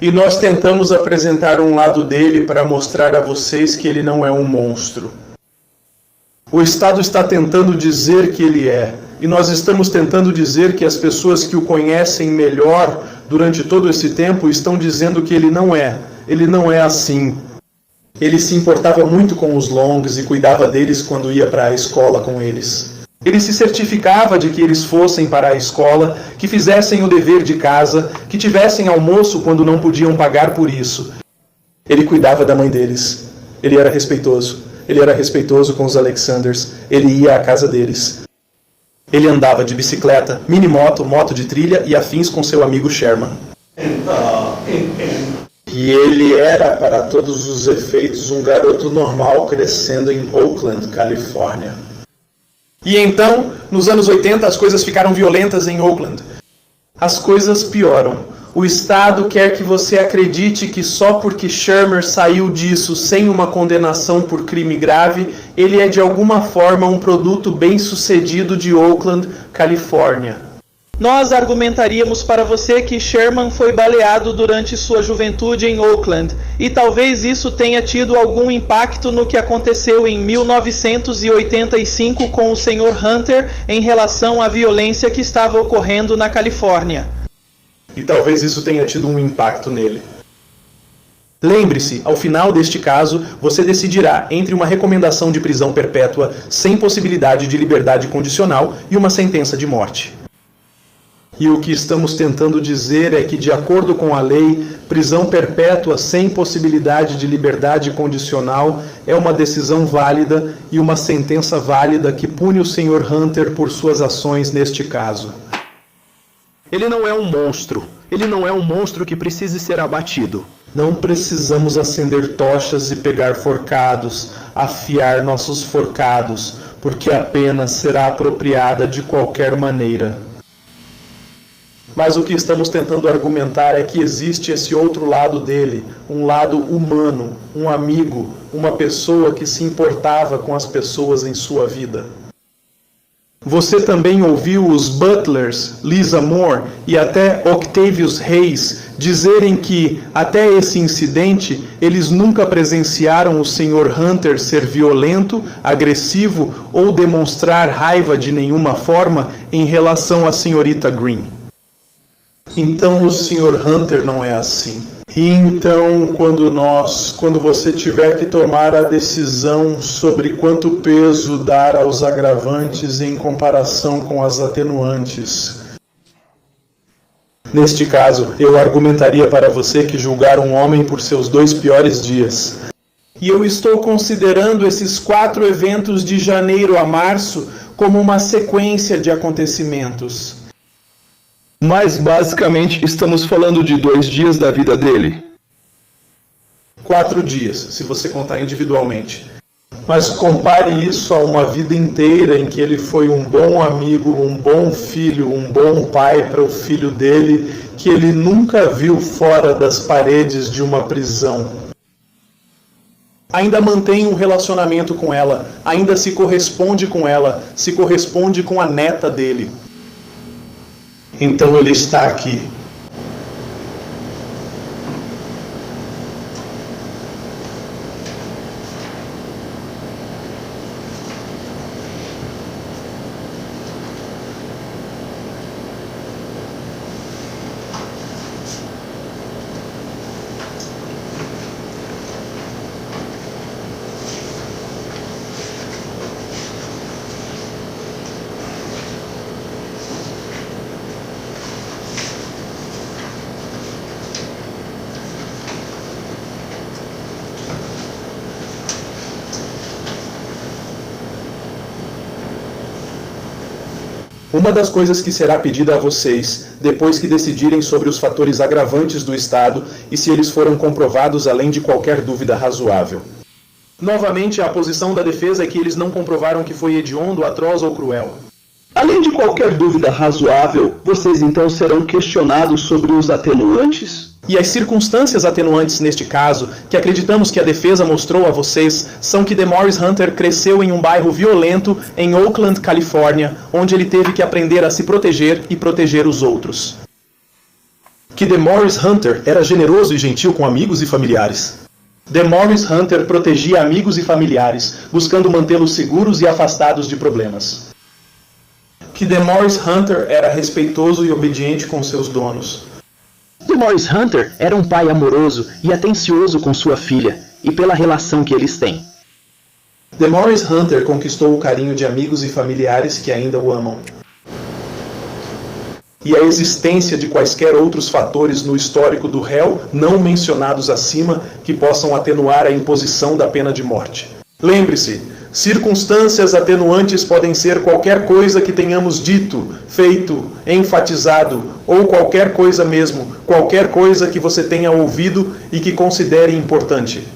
E nós tentamos apresentar um lado dele para mostrar a vocês que ele não é um monstro. O Estado está tentando dizer que ele é, e nós estamos tentando dizer que as pessoas que o conhecem melhor durante todo esse tempo estão dizendo que ele não é. Ele não é assim. Ele se importava muito com os Longs e cuidava deles quando ia para a escola com eles. Ele se certificava de que eles fossem para a escola, que fizessem o dever de casa, que tivessem almoço quando não podiam pagar por isso. Ele cuidava da mãe deles. Ele era respeitoso. Ele era respeitoso com os Alexanders. Ele ia à casa deles. Ele andava de bicicleta, minimoto, moto de trilha e afins com seu amigo Sherman. E ele era, para todos os efeitos, um garoto normal crescendo em Oakland, Califórnia. E então, nos anos 80, as coisas ficaram violentas em Oakland. As coisas pioram. O Estado quer que você acredite que só porque Shermer saiu disso sem uma condenação por crime grave, ele é de alguma forma um produto bem-sucedido de Oakland, Califórnia. Nós argumentaríamos para você que Sherman foi baleado durante sua juventude em Oakland, e talvez isso tenha tido algum impacto no que aconteceu em 1985 com o Sr. Hunter em relação à violência que estava ocorrendo na Califórnia. E talvez isso tenha tido um impacto nele. Lembre-se, ao final deste caso, você decidirá entre uma recomendação de prisão perpétua sem possibilidade de liberdade condicional e uma sentença de morte. E o que estamos tentando dizer é que, de acordo com a lei, prisão perpétua sem possibilidade de liberdade condicional é uma decisão válida e uma sentença válida que pune o Sr. Hunter por suas ações neste caso. Ele não é um monstro. Ele não é um monstro que precise ser abatido. Não precisamos acender tochas e pegar forcados, afiar nossos forcados, porque a pena será apropriada de qualquer maneira. Mas o que estamos tentando argumentar é que existe esse outro lado dele, um lado humano, um amigo, uma pessoa que se importava com as pessoas em sua vida. Você também ouviu os Butlers, Lisa Moore e até Octavius Hayes dizerem que, até esse incidente, eles nunca presenciaram o Sr. Hunter ser violento, agressivo ou demonstrar raiva de nenhuma forma em relação à Srta. Green. Então o Sr. Hunter não é assim. E então, quando você tiver que tomar a decisão sobre quanto peso dar aos agravantes em comparação com as atenuantes, neste caso, eu argumentaria para você que julgar um homem por seus 2 piores dias. E eu estou considerando esses 4 eventos de janeiro a março como uma sequência de acontecimentos. Mas, basicamente, estamos falando de 2 dias da vida dele. 4 dias, se você contar individualmente. Mas compare isso a uma vida inteira em que ele foi um bom amigo, um bom filho, um bom pai para o filho dele, que ele nunca viu fora das paredes de uma prisão. Ainda mantém um relacionamento com ela, ainda se corresponde com ela, se corresponde com a neta dele. Então ele está aqui. Uma das coisas que será pedida a vocês, depois que decidirem sobre os fatores agravantes do Estado e se eles foram comprovados além de qualquer dúvida razoável. Novamente, a posição da defesa é que eles não comprovaram que foi hediondo, atroz ou cruel. Além de qualquer dúvida razoável, vocês então serão questionados sobre os atenuantes? E as circunstâncias atenuantes neste caso, que acreditamos que a defesa mostrou a vocês, são que DeMaurice Hunter cresceu em um bairro violento em Oakland, Califórnia, onde ele teve que aprender a se proteger e proteger os outros. Que DeMaurice Hunter era generoso e gentil com amigos e familiares. DeMaurice Hunter protegia amigos e familiares, buscando mantê-los seguros e afastados de problemas. Que DeMaurice Hunter era respeitoso e obediente com seus donos. DeMaurice Hunter era um pai amoroso e atencioso com sua filha, e pela relação que eles têm. DeMaurice Hunter conquistou o carinho de amigos e familiares que ainda o amam. E a existência de quaisquer outros fatores no histórico do réu, não mencionados acima, que possam atenuar a imposição da pena de morte. Lembre-se, circunstâncias atenuantes podem ser qualquer coisa que tenhamos dito, feito, enfatizado, ou qualquer coisa mesmo, qualquer coisa que você tenha ouvido e que considere importante.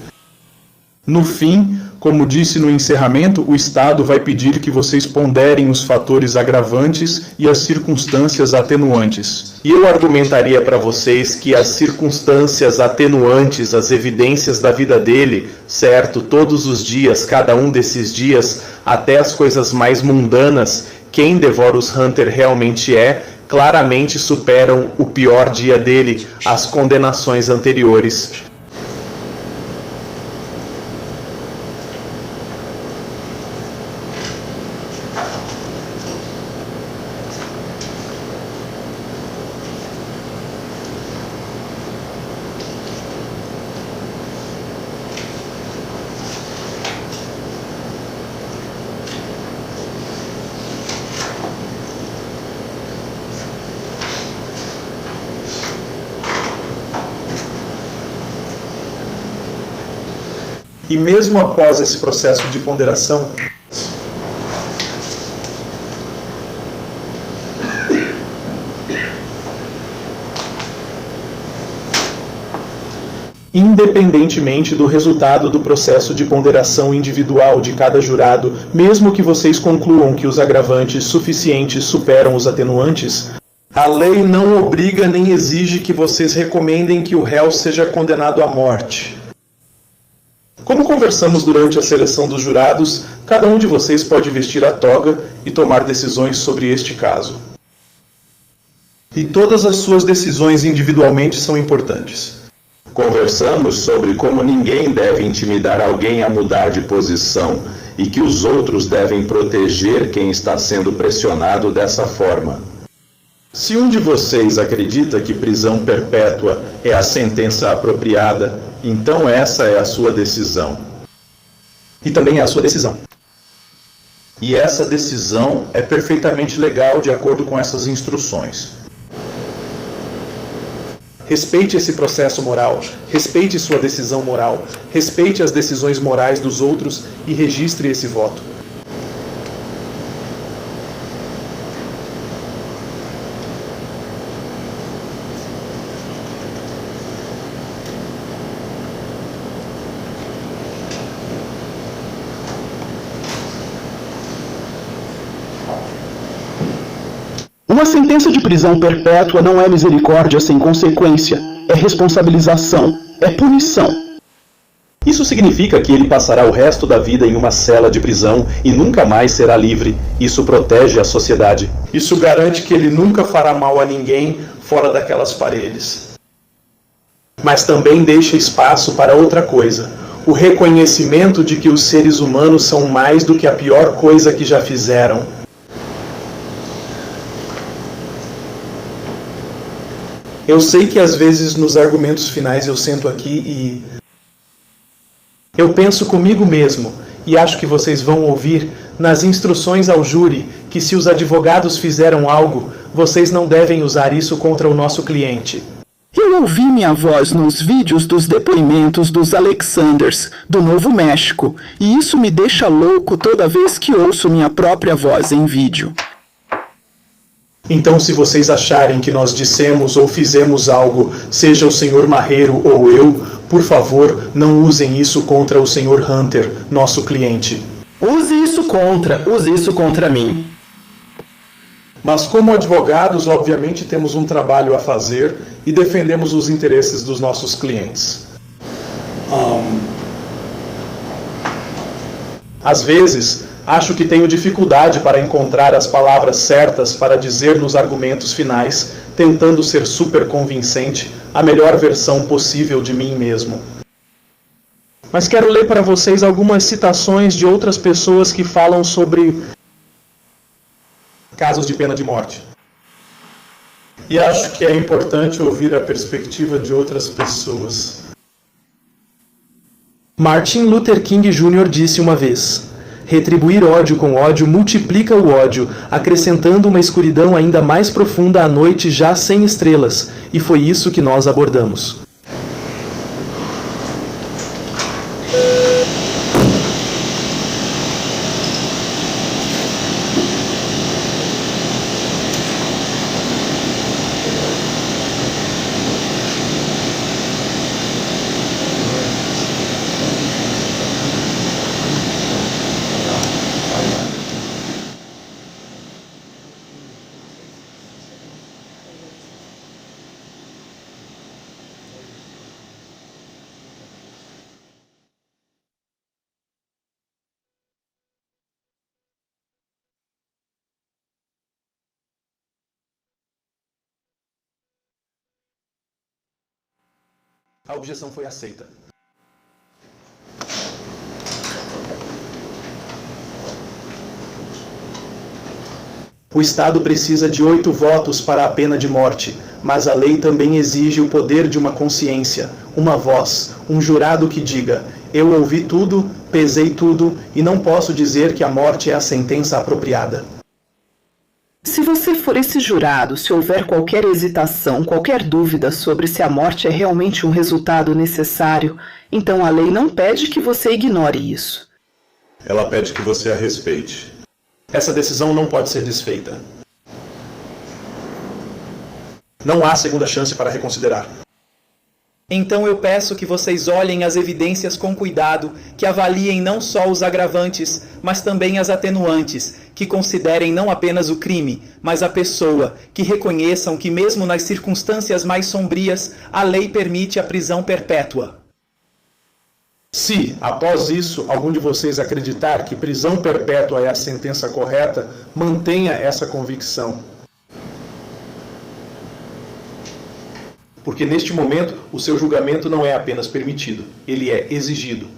No fim, como disse no encerramento, o Estado vai pedir que vocês ponderem os fatores agravantes e as circunstâncias atenuantes. E eu argumentaria para vocês que as circunstâncias atenuantes, as evidências da vida dele, certo, todos os dias, cada um desses dias, até as coisas mais mundanas, quem DeMaurice Hunter realmente é, claramente superam o pior dia dele, as condenações anteriores. E mesmo após esse processo de ponderação, independentemente do resultado do processo de ponderação individual de cada jurado, mesmo que vocês concluam que os agravantes suficientes superam os atenuantes, a lei não obriga nem exige que vocês recomendem que o réu seja condenado à morte. Como conversamos durante a seleção dos jurados, cada um de vocês pode vestir a toga e tomar decisões sobre este caso. E todas as suas decisões individualmente são importantes. Conversamos sobre como ninguém deve intimidar alguém a mudar de posição e que os outros devem proteger quem está sendo pressionado dessa forma. Se um de vocês acredita que prisão perpétua é a sentença apropriada, então essa é a sua decisão. E também é a sua decisão. E essa decisão é perfeitamente legal de acordo com essas instruções. Respeite esse processo moral, respeite sua decisão moral, respeite as decisões morais dos outros e registre esse voto. Uma sentença de prisão perpétua não é misericórdia sem consequência, é responsabilização, é punição. Isso significa que ele passará o resto da vida em uma cela de prisão e nunca mais será livre. Isso protege a sociedade. Isso garante que ele nunca fará mal a ninguém fora daquelas paredes. Mas também deixa espaço para outra coisa: o reconhecimento de que os seres humanos são mais do que a pior coisa que já fizeram. Eu sei que às vezes nos argumentos finais eu sento aqui e eu penso comigo mesmo, e acho que vocês vão ouvir nas instruções ao júri que se os advogados fizeram algo, vocês não devem usar isso contra o nosso cliente. Eu ouvi minha voz nos vídeos dos depoimentos dos Alexanders, do Novo México, e isso me deixa louco toda vez que ouço minha própria voz em vídeo. Então, se vocês acharem que nós dissemos ou fizemos algo, seja o Sr. Marreiro ou eu, por favor, não usem isso contra o Sr. Hunter, nosso cliente. Use isso contra mim. Mas como advogados, obviamente temos um trabalho a fazer e defendemos os interesses dos nossos clientes. Às vezes, acho que tenho dificuldade para encontrar as palavras certas para dizer nos argumentos finais, tentando ser super convincente, a melhor versão possível de mim mesmo. Mas quero ler para vocês algumas citações de outras pessoas que falam sobre casos de pena de morte. E acho que é importante ouvir a perspectiva de outras pessoas. Martin Luther King Jr. disse uma vez: retribuir ódio com ódio multiplica o ódio, acrescentando uma escuridão ainda mais profunda à noite já sem estrelas, e foi isso que nós abordamos. A objeção foi aceita. O Estado precisa de 8 votos para a pena de morte, mas a lei também exige o poder de uma consciência, uma voz, um jurado que diga: eu ouvi tudo, pesei tudo e não posso dizer que a morte é a sentença apropriada. Se você for esse jurado, se houver qualquer hesitação, qualquer dúvida sobre se a morte é realmente um resultado necessário, então a lei não pede que você ignore isso. Ela pede que você a respeite. Essa decisão não pode ser desfeita. Não há segunda chance para reconsiderar. Então eu peço que vocês olhem as evidências com cuidado, que avaliem não só os agravantes, mas também as atenuantes, que considerem não apenas o crime, mas a pessoa, que reconheçam que mesmo nas circunstâncias mais sombrias, a lei permite a prisão perpétua. Se, após isso, algum de vocês acreditar que prisão perpétua é a sentença correta, mantenha essa convicção. Porque neste momento, o seu julgamento não é apenas permitido, ele é exigido.